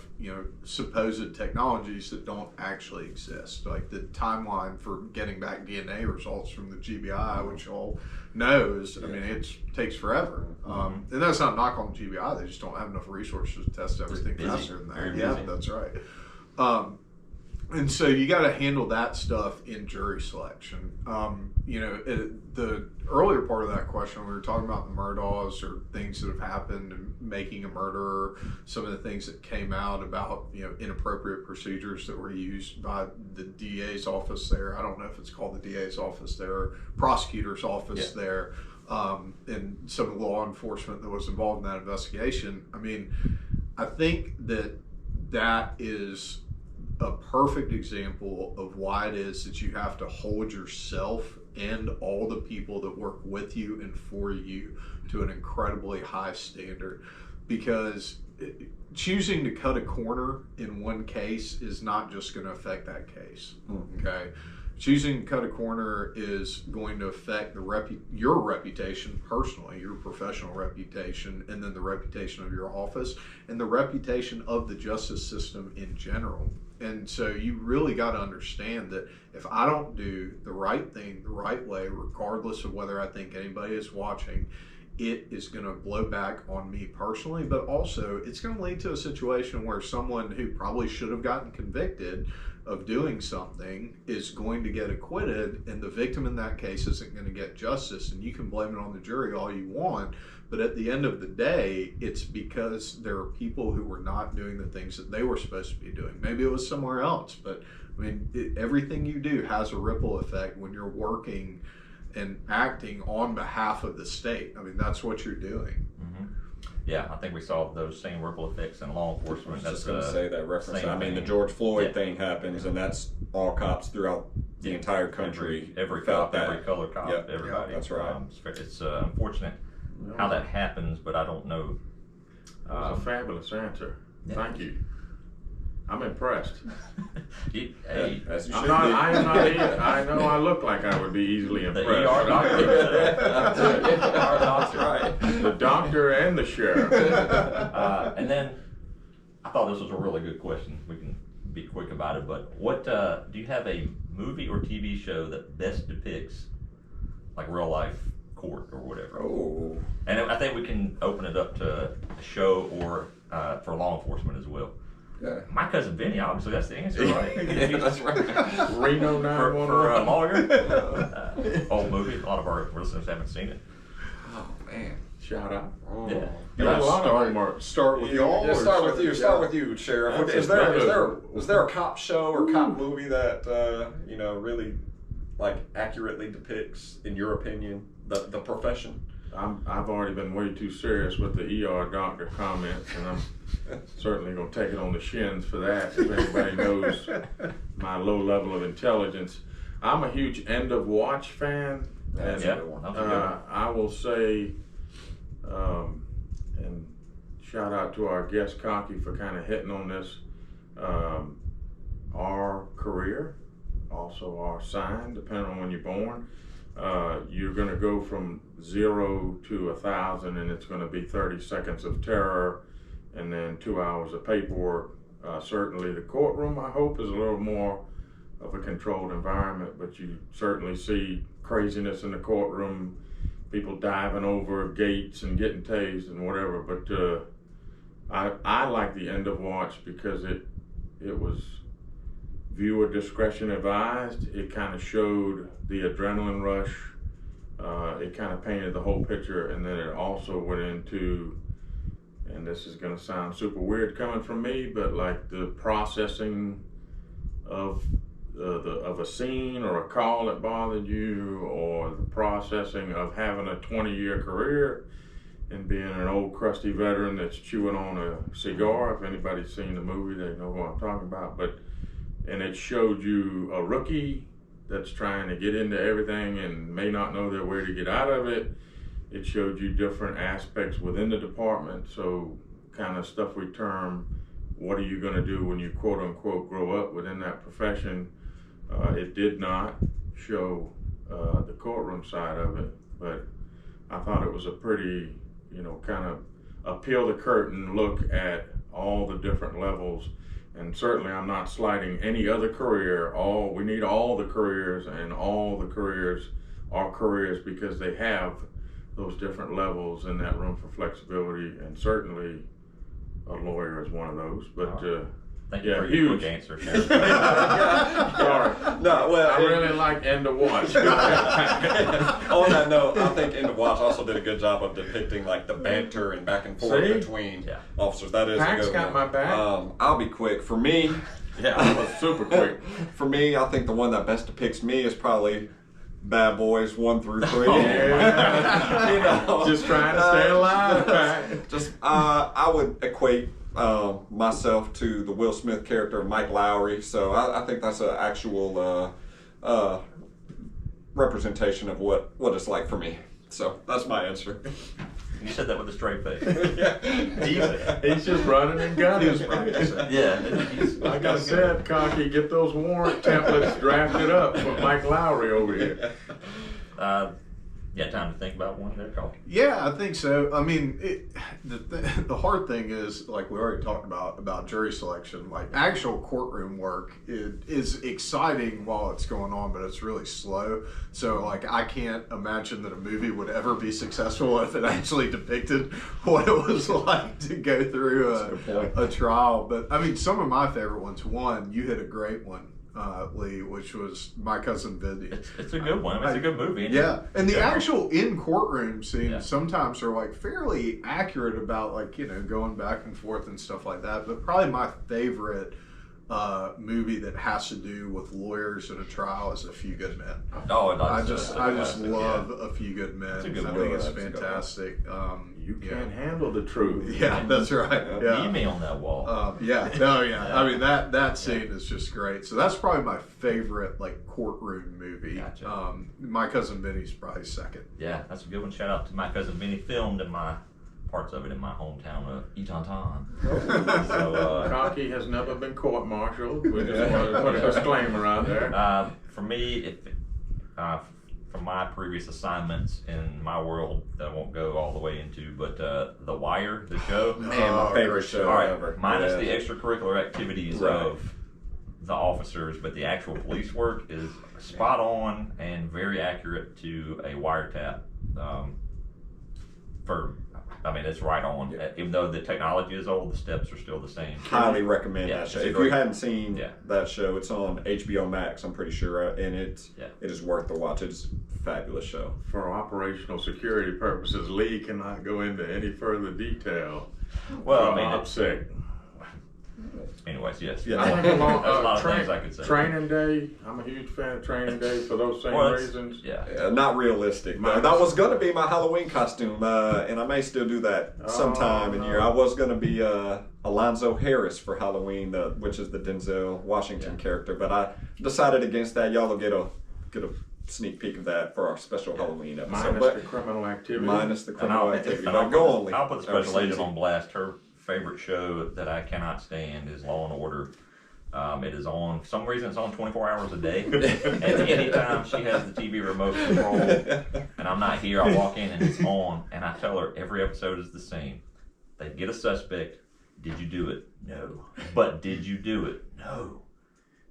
Speaker 4: supposed technologies that don't actually exist? Like the timeline for getting back DNA results from the GBI, which all knows, I mean, it takes forever. And that's not a knock on the GBI, they just don't have enough resources to test everything faster than that.
Speaker 1: Very
Speaker 4: Yeah,
Speaker 1: busy.
Speaker 4: that's right. And so you got to handle that stuff in jury selection. The earlier part of that question, we were talking about the Murdaughs or things that have happened in Making a Murderer, some of the things that came out about inappropriate procedures that were used by the DA's office there. I don't know if it's called the DA's office there, or prosecutor's office there, and some of the law enforcement that was involved in that investigation. I mean, I think that is a perfect example of why it is that you have to hold yourself and all the people that work with you and for you to an incredibly high standard, because choosing to cut a corner in one case is not just going to affect that case. Okay, choosing to cut a corner is going to affect your reputation personally, your professional reputation, and then the reputation of your office and the reputation of the justice system in general. And so you really got to understand that if I don't do the right thing the right way, regardless of whether I think anybody is watching, it is going to blow back on me personally, but also it's going to lead to a situation where someone who probably should have gotten convicted of doing something is going to get acquitted, and the victim in that case isn't going to get justice. And you can blame it on the jury all you want, but at the end of the day, it's because there are people who were not doing the things that they were supposed to be doing. Maybe it was somewhere else, but I mean, everything you do has a ripple effect when you're working and acting on behalf of the state. I mean, that's what you're doing.
Speaker 1: Mm-hmm. Yeah, I think we saw those same ripple effects in law enforcement.
Speaker 3: I was just going to say that reference. I mean, the
Speaker 1: thing.
Speaker 3: George Floyd thing happens, and that's all cops throughout the entire country.
Speaker 1: Every
Speaker 3: felt
Speaker 1: cop,
Speaker 3: that.
Speaker 1: every color cop,
Speaker 3: Yep.
Speaker 1: everybody.
Speaker 3: That's right.
Speaker 1: It's unfortunate how that happens, but I don't know.
Speaker 2: That was a fabulous answer.
Speaker 1: Yeah.
Speaker 2: Thank you. I'm impressed.
Speaker 1: Hey,
Speaker 3: As you
Speaker 2: I'm
Speaker 3: should
Speaker 2: not,
Speaker 3: be.
Speaker 2: I am not either. I know I look like I would be easily
Speaker 1: the
Speaker 2: impressed.
Speaker 1: ER doctor. The ER doctor, right.
Speaker 2: The doctor and the sheriff.
Speaker 1: And then I thought this was a really good question. We can be quick about it, but what do you have a movie or TV show that best depicts like real life court or whatever?
Speaker 3: Oh.
Speaker 1: And I think we can open it up to a show or for law enforcement as well.
Speaker 3: Yeah.
Speaker 1: My cousin Vinny, obviously, that's the answer, right?
Speaker 3: Yeah, that's right.
Speaker 2: Reno
Speaker 1: for
Speaker 2: 911.
Speaker 1: a lawyer. Old movie. A lot of our listeners haven't seen it.
Speaker 3: Oh man.
Speaker 2: Shout out.
Speaker 3: Oh.
Speaker 1: Yeah.
Speaker 2: You got a lot of them are.
Speaker 4: Start with y'all.
Speaker 3: Yeah,
Speaker 4: or
Speaker 3: start with you. Start with you, Sheriff.
Speaker 2: That's
Speaker 3: Is
Speaker 2: a
Speaker 3: there a cop show or cop movie that really like accurately depicts, in your opinion, the profession?
Speaker 2: I've already been way too serious with the ER doctor comments, and I'm certainly going to take it on the shins for that. If anybody knows my low level of intelligence, I'm a huge End of Watch fan.
Speaker 3: That's
Speaker 1: Yeah.
Speaker 3: a good one.
Speaker 1: That's a good one.
Speaker 2: I will say, and shout out to our guest Kalki for kind of hitting on this. Our career, also our sign, depending on when you're born. You're going to go from 0 to 1,000, and it's going to be 30 seconds of terror and then 2 hours of paperwork. Certainly the courtroom, I hope, is a little more of a controlled environment, but you certainly see craziness in the courtroom, people diving over gates and getting tased and whatever. But I like the End of Watch because it was viewer discretion advised. It kind of showed the adrenaline rush. It kind of painted the whole picture, and then it also went into, and this is going to sound super weird coming from me, but like the processing of a scene or a call that bothered you, or the processing of having a 20-year career and being an old crusty veteran that's chewing on a cigar. If anybody's seen the movie, they know what I'm talking about. And it showed you a rookie that's trying to get into everything and may not know their way to get out of it. It showed you different aspects within the department. So kind of stuff we term, what are you going to do when you quote unquote grow up within that profession? It did not show the courtroom side of it, but I thought it was a pretty, kind of a peel the curtain look at all the different levels. And certainly I'm not slighting any other career. We need all the careers, and all the careers are careers because they have those different levels in that room for flexibility, and certainly a lawyer is one of those. But
Speaker 1: Thank you
Speaker 2: yeah,
Speaker 1: for your
Speaker 2: huge.
Speaker 1: quick answer, Sheriff.
Speaker 2: Sorry.
Speaker 3: No, well,
Speaker 2: I really like End of Watch.
Speaker 3: on that note, I think End of Watch also did a good job of depicting like the banter and back and forth
Speaker 2: See?
Speaker 3: between
Speaker 1: Yeah.
Speaker 3: officers. That is
Speaker 2: Pack's
Speaker 3: a good
Speaker 2: got
Speaker 3: one.
Speaker 2: my back.
Speaker 3: I'll be quick. For me,
Speaker 2: Yeah, I was super quick.
Speaker 3: for me, I think the one that best depicts me is probably Bad Boys 1 through 3.
Speaker 2: Yeah. Just trying to stay alive, Pack.
Speaker 3: Just I would equate myself to the Will Smith character of Mike Lowry, so I think that's an actual representation of what it's like for me. So that's my answer.
Speaker 1: You said that with a straight face.
Speaker 2: He's just running and gunning.
Speaker 4: He was practicing.
Speaker 1: Yeah.
Speaker 2: Like I said, Kalki, get those warrant templates drafted up for Mike Lowry over here.
Speaker 1: Yeah, time to think about one there, Kalki.
Speaker 4: Yeah, I think so. I mean, the hard thing is, like we already talked about jury selection, like actual courtroom work is exciting while it's going on, but it's really slow. So, like, I can't imagine that a movie would ever be successful if it actually depicted what it was like to go through a trial. But, I mean, some of my favorite ones, one, you hit a great one, Lee, which was My Cousin Vinny.
Speaker 1: It's a good one. I mean, it's a good movie.
Speaker 4: Yeah, and the actual in courtroom scenes
Speaker 1: Yeah.
Speaker 4: sometimes are like fairly accurate about, like, you know, going back and forth and stuff like that. But probably my favorite movie that has to do with lawyers in a trial is A Few Good Men.
Speaker 1: Oh,
Speaker 4: I just love A Few Good Men.
Speaker 1: It's a good
Speaker 4: I
Speaker 1: movie.
Speaker 4: think it's
Speaker 3: That's a good one.
Speaker 4: fantastic.
Speaker 2: You can't handle the truth.
Speaker 4: Yeah, that's right. Yeah.
Speaker 1: Email on that wall.
Speaker 4: I mean, that scene is just great. So that's probably my favorite, like, courtroom movie.
Speaker 1: Gotcha.
Speaker 4: My Cousin Vinny's probably second.
Speaker 1: Yeah, that's a good one. Shout out to My Cousin Vinny. Filmed in parts of it in my hometown of Etonton. So,
Speaker 2: Kalki has never been court-martialed. We just want to put a disclaimer out there.
Speaker 1: for me, from my previous assignments in my world that I won't go all the way into, but The Wire, the show.
Speaker 3: Man, my favorite show
Speaker 1: All right,
Speaker 3: ever.
Speaker 1: minus
Speaker 3: Yeah.
Speaker 1: the extracurricular activities
Speaker 3: Right.
Speaker 1: of the officers, but the actual police work is spot on and very accurate to a wiretap. It's right on.
Speaker 3: Yeah.
Speaker 1: Even though the technology is old, the steps are still the same.
Speaker 3: Highly recommend
Speaker 1: Yeah,
Speaker 3: that
Speaker 1: it's
Speaker 3: show.
Speaker 1: a
Speaker 3: If
Speaker 1: great-
Speaker 3: you hadn't seen
Speaker 1: Yeah.
Speaker 3: that show, it's on HBO Max, I'm pretty sure, and it is worth the watch. It's a fabulous show.
Speaker 2: For operational security purposes, Lee cannot go into any further detail.
Speaker 1: Well,
Speaker 2: from
Speaker 1: I mean,
Speaker 2: OPSEC.
Speaker 1: anyways, yes.
Speaker 3: Yeah.
Speaker 2: I think along,
Speaker 1: There's a lot of things I could say.
Speaker 2: Training Day, I'm a huge fan of Training Day for those same
Speaker 1: Well, it's-
Speaker 2: reasons.
Speaker 1: Yeah.
Speaker 3: Not realistic. That was going to be my Halloween costume, and I may still do that sometime in year. I was going to be Alonzo Harris for Halloween, which is the Denzel Washington character, but I decided against that. Y'all will get a sneak peek of that for our special Halloween episode.
Speaker 2: Minus the criminal activity.
Speaker 3: Minus the
Speaker 1: And
Speaker 3: criminal activity.
Speaker 1: and I'll
Speaker 3: But go on, Lee.
Speaker 1: I'll put the special
Speaker 3: Or
Speaker 1: agent
Speaker 3: Sleezy.
Speaker 1: on blast. Her favorite show that I cannot stand is Law and Order. It is on, for some reason it's on 24 hours a day. And anytime she has the TV remote control and I'm not here, I walk in and it's on and I tell her every episode is the same. They get a suspect. Did you do it? No. But did you do it? No.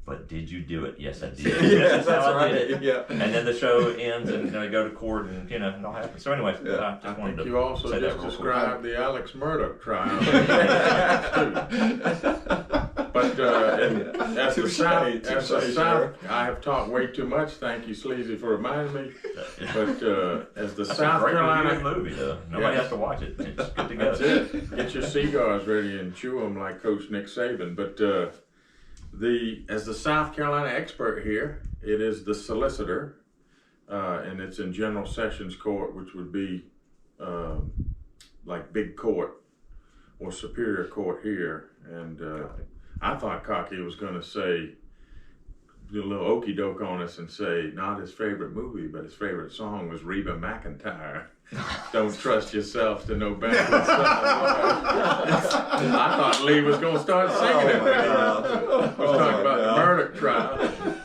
Speaker 1: But did you do it? Yes, I did.
Speaker 3: Yeah,
Speaker 1: That's how I did
Speaker 3: right.
Speaker 1: it.
Speaker 3: Yeah.
Speaker 1: And then the show ends and they go to court and, it all happens. So anyways,
Speaker 3: Yeah.
Speaker 1: I just
Speaker 2: I
Speaker 1: wanted
Speaker 2: think
Speaker 1: to
Speaker 2: you also
Speaker 1: say that
Speaker 2: just
Speaker 1: real quick.
Speaker 2: described the Alex Murdoch trial. But as the
Speaker 3: Touche,
Speaker 2: South,
Speaker 3: Sheriff.
Speaker 2: I have talked way too much. Thank you, Sleezy, for reminding me. But as the
Speaker 1: That's
Speaker 2: South
Speaker 1: a great
Speaker 2: Carolina
Speaker 1: movie though. Nobody
Speaker 2: Yes.
Speaker 1: has to watch it. It's good to go.
Speaker 2: That's it. Get your cigars ready and chew them like Coach Nick Saban. But as the South Carolina expert here, it is the solicitor, and it's in General Sessions Court, which would be like big court or superior court here. And I thought Kalki was going to say, do a little okey doke on us and say not his favorite movie, but his favorite song was Reba McEntire. Don't trust yourself to know better than someone. I thought Lee was going to start singing it. When he was talking about the Murdoch trial.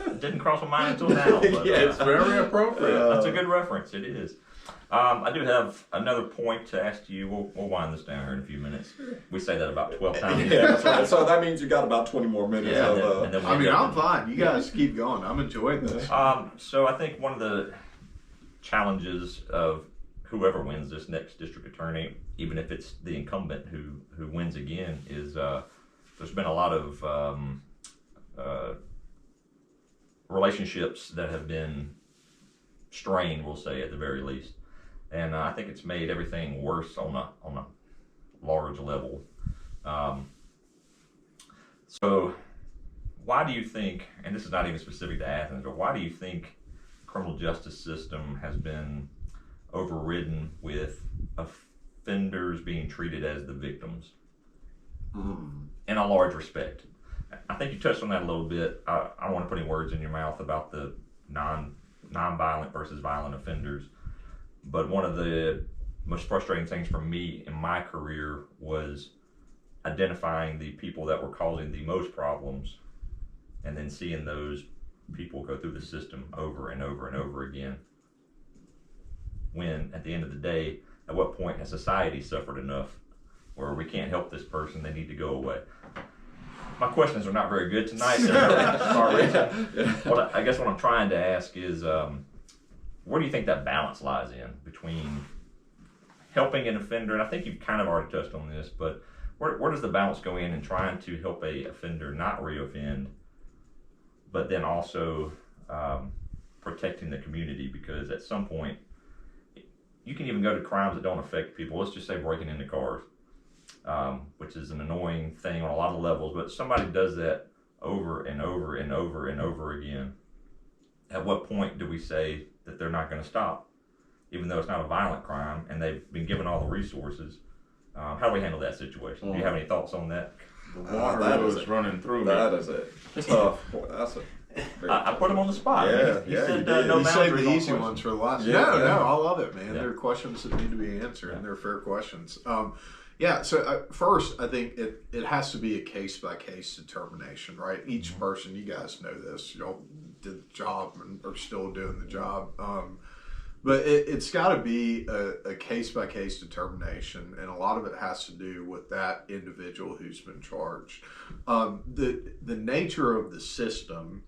Speaker 1: It didn't cross my mind until now. But,
Speaker 2: It's very appropriate.
Speaker 1: that's a good reference. It is. I do have another point to ask you. We'll wind this down here in a few minutes. We say that about 12 times.
Speaker 3: Yeah, that's right. So that means you got about 20 more minutes
Speaker 1: Yeah,
Speaker 3: of.
Speaker 1: and then we
Speaker 4: I mean,
Speaker 1: end up
Speaker 4: I'm fine. You guys keep going. I'm enjoying this.
Speaker 1: So I think one of the challenges of whoever wins this next district attorney, even if it's the incumbent who wins again, is there's been a lot of relationships that have been strained, we'll say at the very least, and I think it's made everything worse on a large level. So why do you think, and this is not even specific to Athens, but why do you think the criminal justice system has been overridden with offenders being treated as the victims in a large respect? I think you touched on that a little bit. I don't want to put any words in your mouth about the non-violent versus violent offenders, but one of the most frustrating things for me in my career was identifying the people that were causing the most problems, and then seeing those people go through the system over and over and over again. When at the end of the day, at what point has society suffered enough where we can't help this person, they need to go away? My questions are not very good tonight. I guess what I'm trying to ask is, where do you think that balance lies in between helping an offender, and I think you've kind of already touched on this, but where does the balance go in trying to help a offender not reoffend, but then also protecting the community? Because at some point, you can even go to crimes that don't affect people. Let's just say breaking into cars, which is an annoying thing on a lot of levels, but somebody does that over and over and over and over again. At what point do we say that they're not going to stop, even though it's not a violent crime and they've been given all the resources? How do we handle that situation? Do you have any thoughts on that?
Speaker 2: The Waterloo is running through me.
Speaker 3: That is it. Tough. That's a.
Speaker 1: I put him on the spot.
Speaker 3: Yeah,
Speaker 1: he said
Speaker 3: did.
Speaker 1: no
Speaker 4: You saved
Speaker 1: boundaries
Speaker 4: the
Speaker 1: on
Speaker 4: easy
Speaker 1: questions.
Speaker 4: ones for the last.
Speaker 3: Yeah,
Speaker 4: No,
Speaker 3: yeah.
Speaker 4: I love it, man.
Speaker 1: Yeah.
Speaker 4: There are questions that need to be answered,
Speaker 1: Yeah.
Speaker 4: and they're fair questions. So first, I think it has to be a case-by-case determination, right? Each person, you guys know this, y'all did the job and are still doing the job. But it's got to be a case-by-case determination, and a lot of it has to do with that individual who's been charged. The nature of the system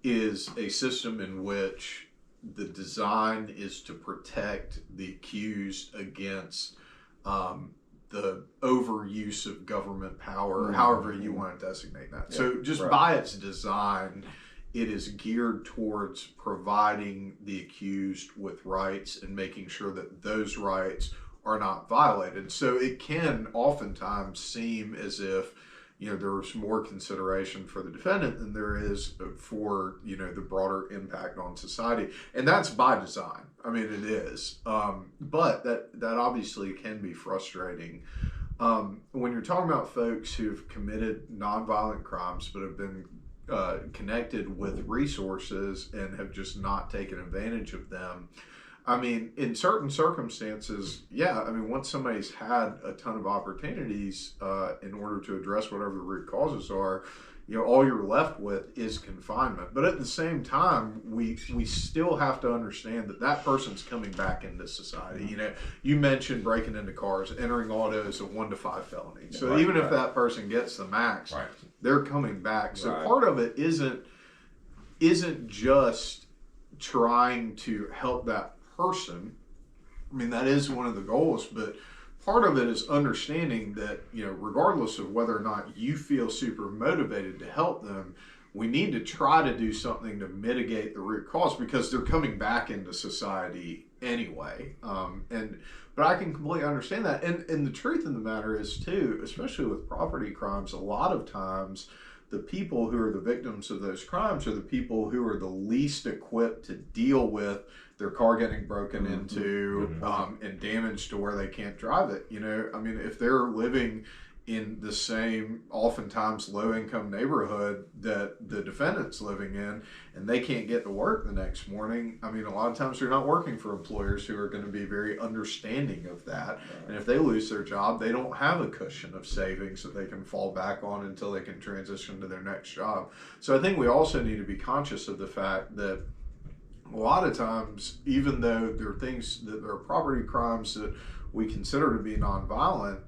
Speaker 4: is a system in which the design is to protect the accused against the overuse of government power, however you want to designate that.
Speaker 3: Yeah,
Speaker 4: So just
Speaker 3: right.
Speaker 4: by its design, it is geared towards providing the accused with rights and making sure that those rights are not violated. So it can oftentimes seem as if, there's more consideration for the defendant than there is for, the broader impact on society. And that's by design. I mean, it is. But that obviously can be frustrating. When you're talking about folks who've committed nonviolent crimes but have been connected with resources and have just not taken advantage of them. I mean, in certain circumstances, once somebody's had a ton of opportunities in order to address whatever the root causes are, all you're left with is confinement. But at the same time, we still have to understand that person's coming back into society. You mentioned breaking into cars, entering auto is a 1 to 5 felony. So
Speaker 3: Right,
Speaker 4: even if
Speaker 3: right.
Speaker 4: that person gets the max,
Speaker 1: Right.
Speaker 4: they're coming back. So
Speaker 3: Right.
Speaker 4: part of it isn't just trying to help that person. I mean, that is one of the goals, but part of it is understanding that, regardless of whether or not you feel super motivated to help them, we need to try to do something to mitigate the root cause because they're coming back into society anyway. But I can completely understand that. And the truth of the matter is too, especially with property crimes, a lot of times the people who are the victims of those crimes are the people who are the least equipped to deal with their car getting broken into and damaged to where they can't drive it. If they're living in the same, oftentimes low-income neighborhood that the defendant's living in, and they can't get to work the next morning, a lot of times they're not working for employers who are going to be very understanding of that. And if they lose their job, they don't have a cushion of savings that they can fall back on until they can transition to their next job. So I think we also need to be conscious of the fact that a lot of times, even though there are things that there are property crimes that we consider to be nonviolent,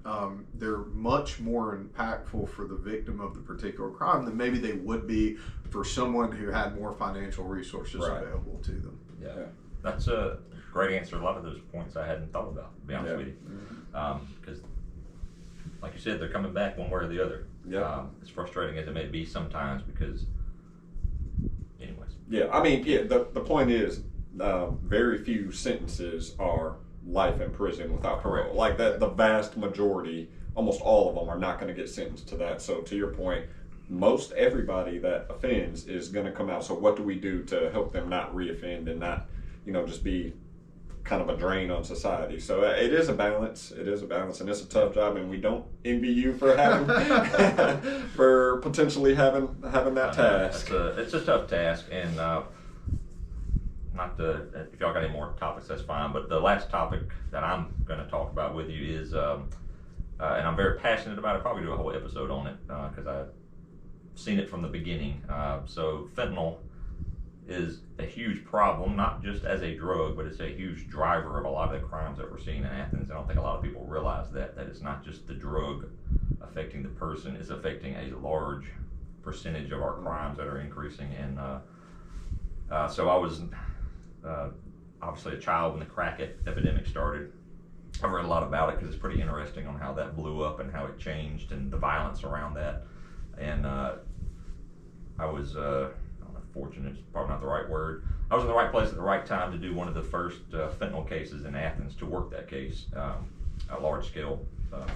Speaker 4: they're much more impactful for the victim of the particular crime than maybe they would be for someone who had more financial resources
Speaker 3: Right.
Speaker 4: available to them.
Speaker 1: Yeah. That's a great answer. A lot of those points I hadn't thought about, to be honest with you. Because, like you said, they're coming back one way or the other.
Speaker 3: Yeah.
Speaker 1: As frustrating as it may be sometimes because, anyways.
Speaker 3: The point is, very few sentences are life in prison without parole.
Speaker 1: Correct.
Speaker 3: Like that, the vast majority, almost all of them, are not going to get sentenced to that. So to your point, most everybody that offends is going to come out. So what do we do to help them not reoffend and not, just be kind of a drain on society? So it is a balance. It is a balance, and it's a tough job. And we don't envy you for having, for potentially having that task.
Speaker 1: It's a tough task, and not if y'all got any more topics, that's fine. But the last topic that I'm going to talk about with you is, and I'm very passionate about it. Probably do a whole episode on it because I've seen it from the beginning. So fentanyl is a huge problem, not just as a drug, but it's a huge driver of a lot of the crimes that we're seeing in Athens. I don't think a lot of people realize that it's not just the drug affecting the person, it's affecting a large percentage of our crimes that are increasing. And so I was obviously a child when the crack epidemic started. I've read a lot about it because it's pretty interesting on how that blew up and how it changed and the violence around that. And I was fortunate is probably not the right word. I was in the right place at the right time to do one of the first fentanyl cases in Athens, to work that case, a large-scale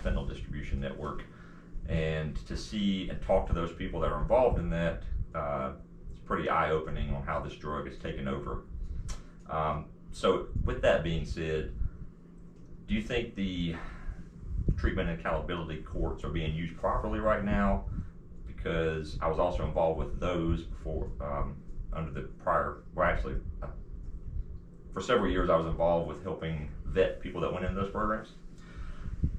Speaker 1: fentanyl distribution network, and to see and talk to those people that are involved in that. It's pretty eye-opening on how this drug has taken over. So with that being said, do you think the treatment and accountability courts are being used properly right now? Because I was also involved with those before, under the prior, for several years I was involved with helping vet people that went into those programs.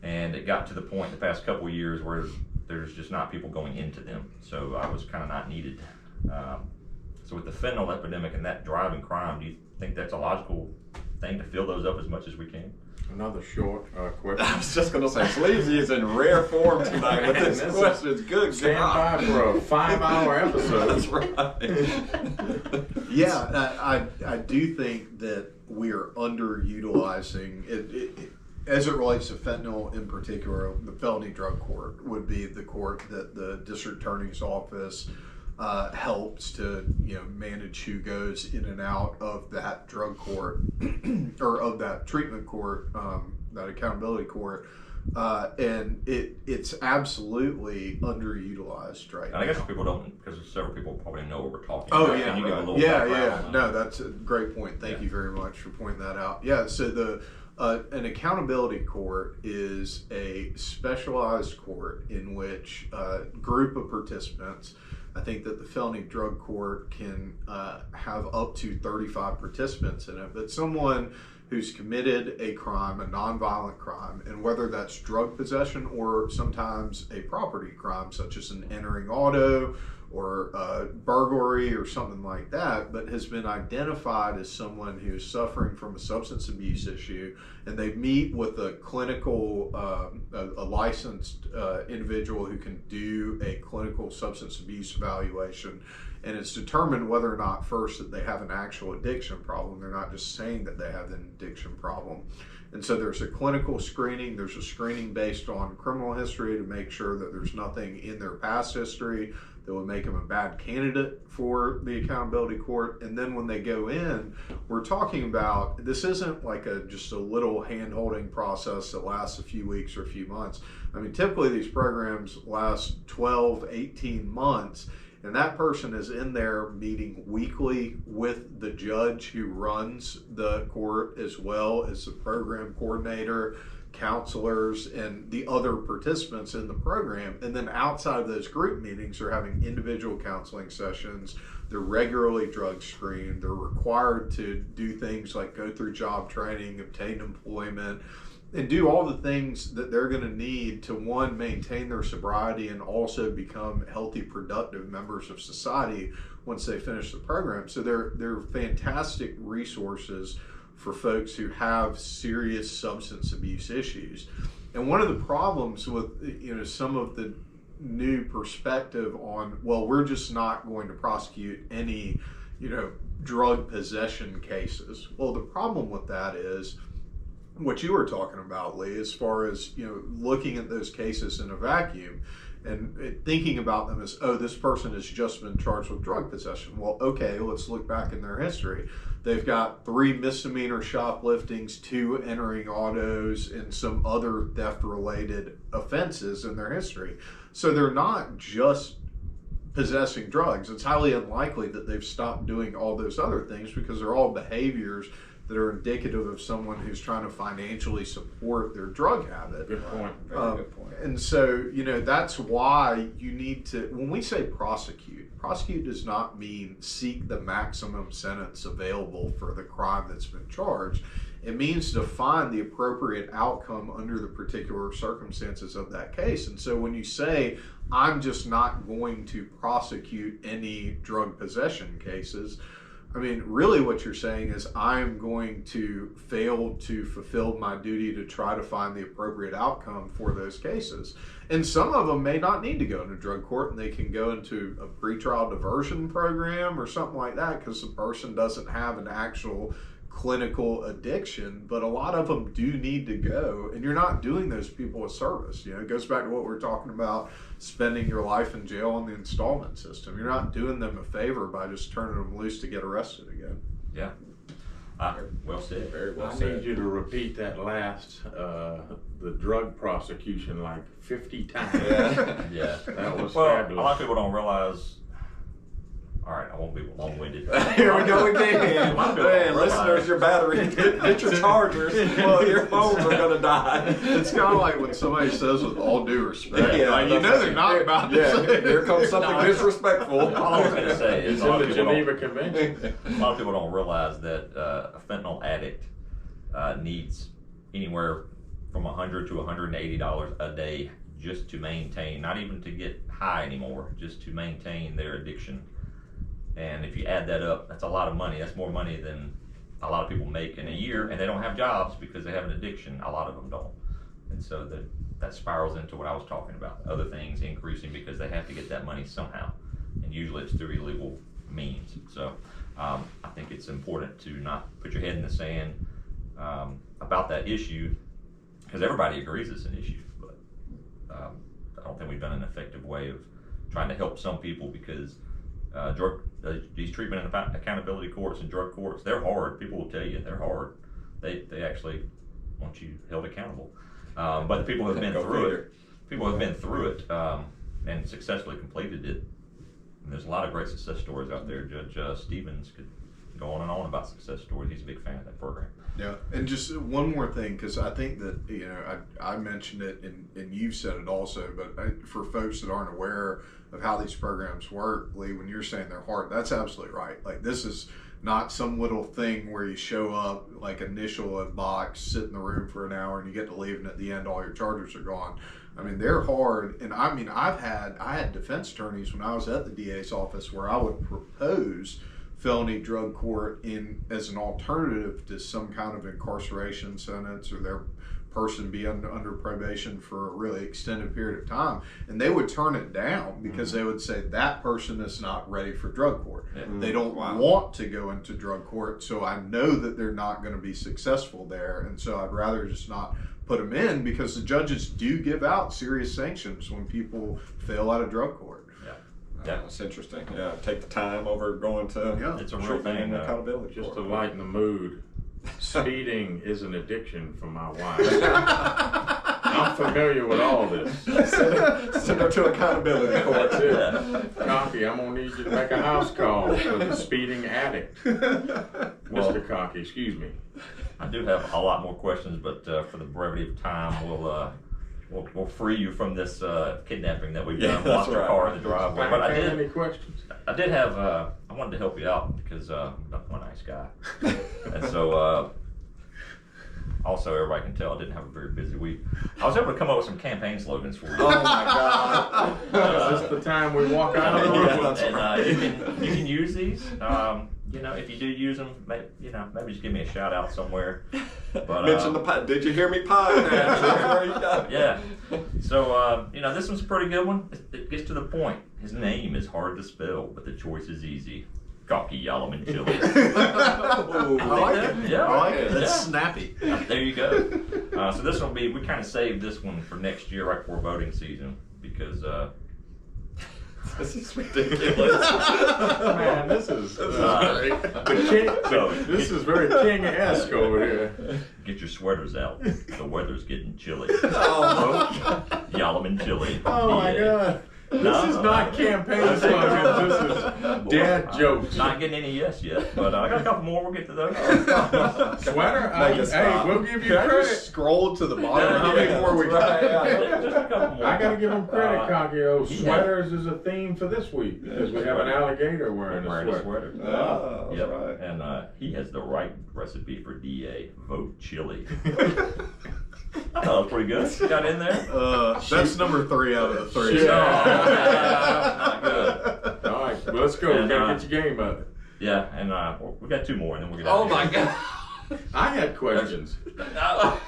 Speaker 1: And it got to the point the past couple of years where there's just not people going into them. So I was kind of not needed. So with the fentanyl epidemic and that driving crime, do you think that's a logical thing to fill those up as much as we can?
Speaker 2: Another short question.
Speaker 3: I was just going to say, Sleezy is in rare form tonight with this question. It's good.
Speaker 2: Stand by for a 5-hour episode.
Speaker 3: That's right.
Speaker 4: Yeah, I do think that we are underutilizing it as it relates to fentanyl in particular. The felony drug court would be the court that the district attorney's office helps to manage who goes in and out of that drug court or of that treatment court, that accountability court, and it's absolutely underutilized right now.
Speaker 1: I guess people don't, because several people probably know what we're talking
Speaker 4: about.
Speaker 1: Oh,
Speaker 4: yeah,
Speaker 1: Can you give a little
Speaker 4: yeah.
Speaker 1: background on that?
Speaker 4: No, that's a great point. Thank you very much for pointing that out. Yeah, so an accountability court is a specialized court in which a group of participants, I think that the felony drug court can have up to 35 participants in it, but someone who's committed a crime, a nonviolent crime, and whether that's drug possession or sometimes a property crime, such as an entering auto or burglary or something like that, but has been identified as someone who's suffering from a substance abuse issue, and they meet with a clinical, a licensed individual who can do a clinical substance abuse evaluation, and it's determined whether or not first that they have an actual addiction problem. They're not just saying that they have an addiction problem. And so there's a clinical screening, there's a screening based on criminal history to make sure that there's nothing in their past history that would make them a bad candidate for the accountability court. And then when they go in, we're talking about, this isn't like just a little hand-holding process that lasts a few weeks or a few months. I mean, typically these programs last 12, 18 months, and that person is in there meeting weekly with the judge who runs the court, as well as the program coordinator, counselors, and the other participants in the program. And then outside of those group meetings, they're having individual counseling sessions. They're regularly drug screened. They're required to do things like go through job training, obtain employment, and do all the things that they're going to need to, one, maintain their sobriety and also become healthy, productive members of society once they finish the program. So they're fantastic resources for folks who have serious substance abuse issues. And one of the problems with some of the new perspective on, well, we're just not going to prosecute any drug possession cases. Well, the problem with that is what you were talking about, Lee, as far as looking at those cases in a vacuum and thinking about them as, oh, this person has just been charged with drug possession. Well, okay, let's look back in their history. They've got 3 misdemeanor shopliftings, 2 entering autos, and some other theft-related offenses in their history. So they're not just possessing drugs. It's highly unlikely that they've stopped doing all those other things because they're all behaviors that are indicative of someone who's trying to financially support their drug habit.
Speaker 2: Good point.
Speaker 3: Very good point.
Speaker 4: And so, that's why you need to, when we say prosecute does not mean seek the maximum sentence available for the crime that's been charged. It means to find the appropriate outcome under the particular circumstances of that case. And so when you say, I'm just not going to prosecute any drug possession cases, I mean, really what you're saying is I'm going to fail to fulfill my duty to try to find the appropriate outcome for those cases. And some of them may not need to go into drug court, and they can go into a pretrial diversion program or something like that because the person doesn't have an actual clinical addiction, but a lot of them do need to go, and you're not doing those people a service. It goes back to what we're talking about, spending your life in jail on the installment system. You're not doing them a favor by just turning them loose to get arrested again.
Speaker 1: Yeah. Well said.
Speaker 3: Very well
Speaker 2: I
Speaker 3: said.
Speaker 2: need you to repeat that last, the drug prosecution like 50 times.
Speaker 1: Yeah.
Speaker 2: That was
Speaker 1: Well,
Speaker 2: fabulous.
Speaker 1: a lot of people don't realize. All right, I won't be long-winded.
Speaker 3: Here we go again.
Speaker 1: A lot of people
Speaker 3: Man,
Speaker 1: don't realize-
Speaker 3: listeners, your battery, get your chargers. Well, your phones are gonna die.
Speaker 4: It's kind of like when somebody says with all due respect,
Speaker 3: Yeah,
Speaker 4: like, they're not about to say.
Speaker 3: Here comes something
Speaker 1: No,
Speaker 3: disrespectful.
Speaker 1: All I was going to say is
Speaker 2: It's
Speaker 1: a
Speaker 2: in
Speaker 1: lot,
Speaker 2: the
Speaker 1: of people
Speaker 2: Geneva
Speaker 1: don't,
Speaker 2: Convention.
Speaker 1: a lot of people don't realize that a fentanyl addict needs anywhere from $100 to $180 a day just to maintain, not even to get high anymore, just to maintain their addiction. And if you add that up, that's a lot of money. That's more money than a lot of people make in a year, and they don't have jobs because they have an addiction. A lot of them don't. And so that spirals into what I was talking about. Other things increasing because they have to get that money somehow. And usually it's through illegal means. So I think it's important to not put your head in the sand about that issue, because everybody agrees it's an issue. But I don't think we've done an effective way of trying to help some people, because these treatment and accountability courts and drug courts, they're hard. People will tell you they're hard. They actually want you held accountable. But the people who have been through it, and successfully completed it. And there's a lot of great success stories out there. Judge Stevens could go on and on about success stories. He's a big fan of that program.
Speaker 4: Yeah, and just one more thing, because I think that, I mentioned it, and you've said it also, but for folks that aren't aware of how these programs work, Lee, when you're saying they're hard, that's absolutely right. Like, this is not some little thing where you show up, like, initial a box, sit in the room for an hour, and you get to leave, and at the end all your charges are gone. I mean, they're hard, and I mean, I had defense attorneys when I was at the DA's office where I would propose felony drug court as an alternative to some kind of incarceration sentence, or their person be under probation for a really extended period of time, and they would turn it down because they would say that person is not ready for drug court. They don't want to go into drug court, so I know that they're not going to be successful there, and so I'd rather just not put them in, because the judges do give out serious sanctions when people fail out of drug court.
Speaker 1: Yeah,
Speaker 3: That's interesting. Yeah, take the time over going to
Speaker 1: it's a real
Speaker 3: treatment
Speaker 1: thing.
Speaker 3: and accountability.
Speaker 2: Just to
Speaker 3: court.
Speaker 2: lighten the mood, speeding is an addiction for my wife. I'm familiar with all this.
Speaker 3: Send her to accountability court too.
Speaker 2: Kalki, I'm gonna need you to make a house call for the speeding addict. Mr. Kalki, excuse me.
Speaker 1: I do have a lot more questions, but for the brevity of time, we'll free you from this kidnapping that we've done. Lost your car in the driveway. But I
Speaker 2: Any questions?
Speaker 1: did have, I wanted to help you out because I'm a nice guy. And so, also everybody can tell I didn't have a very busy week. I was able to come up with some campaign slogans for you.
Speaker 3: Oh my God!
Speaker 2: Is this the time we walk out of the
Speaker 1: Yeah,
Speaker 2: room?
Speaker 1: and you can use these. If you do use them, maybe just give me a shout out somewhere. But,
Speaker 3: Mention the pod. Did you hear me podcast?
Speaker 1: yeah. So, this one's a pretty good one. It gets to the point. His name is hard to spell, but the choice is easy. Kalki Yalamanchili.
Speaker 4: I like it.
Speaker 1: Yeah,
Speaker 4: I like it.
Speaker 1: yeah.
Speaker 4: That's snappy.
Speaker 1: There you go. So this one we kind of saved this one for next year, right before voting season, because
Speaker 3: This is ridiculous.
Speaker 2: Man, this is great. This is very King-esque over here.
Speaker 1: get your sweaters out. The weather's getting chilly.
Speaker 3: Oh,
Speaker 1: Yalamanchili.
Speaker 2: Oh my God. This is not campaign slogans. This is dad jokes.
Speaker 1: Not getting any yes yet, but I got a couple more. We'll get to those.
Speaker 2: Sweater? Hey, we'll give you
Speaker 4: Can I
Speaker 2: credit.
Speaker 4: just scroll to the bottom? How many more we got?
Speaker 1: Just a couple more.
Speaker 2: I gotta give him credit, Kalki. Sweaters is a theme for this week because we have an alligator wearing a sweater.
Speaker 3: Oh, that's
Speaker 1: Yep.
Speaker 3: right.
Speaker 1: And he has the right recipe for DA. Vote chili. I thought it was pretty good. Got in there.
Speaker 4: That's number 3 out of the 3.
Speaker 2: Shit.
Speaker 1: Not good.
Speaker 2: All right, well, let's go.
Speaker 1: And,
Speaker 2: We gotta get your game up.
Speaker 1: Yeah, and we got 2 more, and then we'll get
Speaker 5: Oh
Speaker 1: out
Speaker 5: my
Speaker 1: of here.
Speaker 5: God.
Speaker 2: I had questions.
Speaker 1: Well,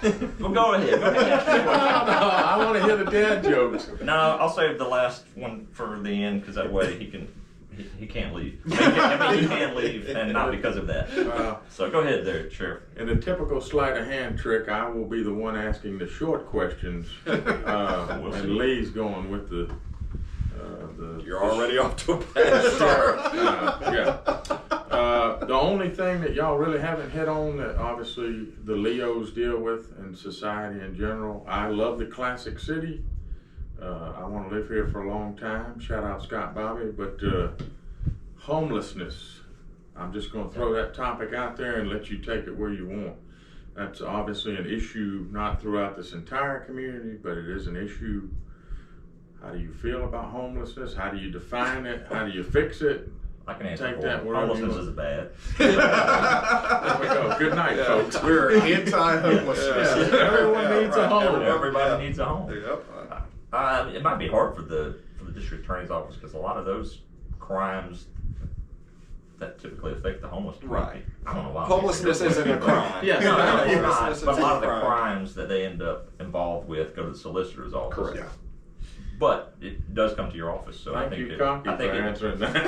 Speaker 1: go ahead. Go ahead.
Speaker 2: I want to hear the dad jokes.
Speaker 1: No, I'll save the last one for the end because that way he can't leave. I mean, he can leave, and not because of that. So go ahead there, Sheriff.
Speaker 2: In a typical sleight of hand trick, I will be the one asking the short questions, and Lee's going with the.
Speaker 3: You're already off to a bad start.
Speaker 2: The only thing that y'all really haven't hit on that obviously the Leos deal with and society in general. I love the classic city. I want to live here for a long time. Shout out Scott Bobby, but homelessness. I'm just going to throw that topic out there and let you take it where you want. That's obviously an issue not throughout this entire community, but it is an issue. How do you feel about homelessness? How do you define it? How do you fix it?
Speaker 1: I can answer
Speaker 2: Take
Speaker 1: for
Speaker 2: that
Speaker 1: him.
Speaker 2: wherever you
Speaker 1: Homelessness
Speaker 2: want.
Speaker 1: is bad.
Speaker 2: There we go. Good night, folks.
Speaker 4: We're anti-homelessness.
Speaker 2: Yeah. Everyone needs a home.
Speaker 1: Everybody needs a home.
Speaker 3: Yep.
Speaker 1: It might be hard for the district attorney's office because a lot of those crimes that typically affect the homeless.
Speaker 3: Right.
Speaker 1: I don't know why.
Speaker 3: Homelessness isn't a crime.
Speaker 1: Yeah, no, it's not.
Speaker 3: Homelessness
Speaker 1: But a
Speaker 3: isn't
Speaker 1: lot of the
Speaker 3: crime.
Speaker 1: crimes that they end up involved with go to the solicitor's office.
Speaker 3: Correct.
Speaker 4: Yeah.
Speaker 1: But it does come to your office, so I
Speaker 2: Thank
Speaker 1: think
Speaker 2: you,
Speaker 1: it,
Speaker 2: Kalki,
Speaker 1: I think
Speaker 2: for
Speaker 1: it,
Speaker 2: answering that.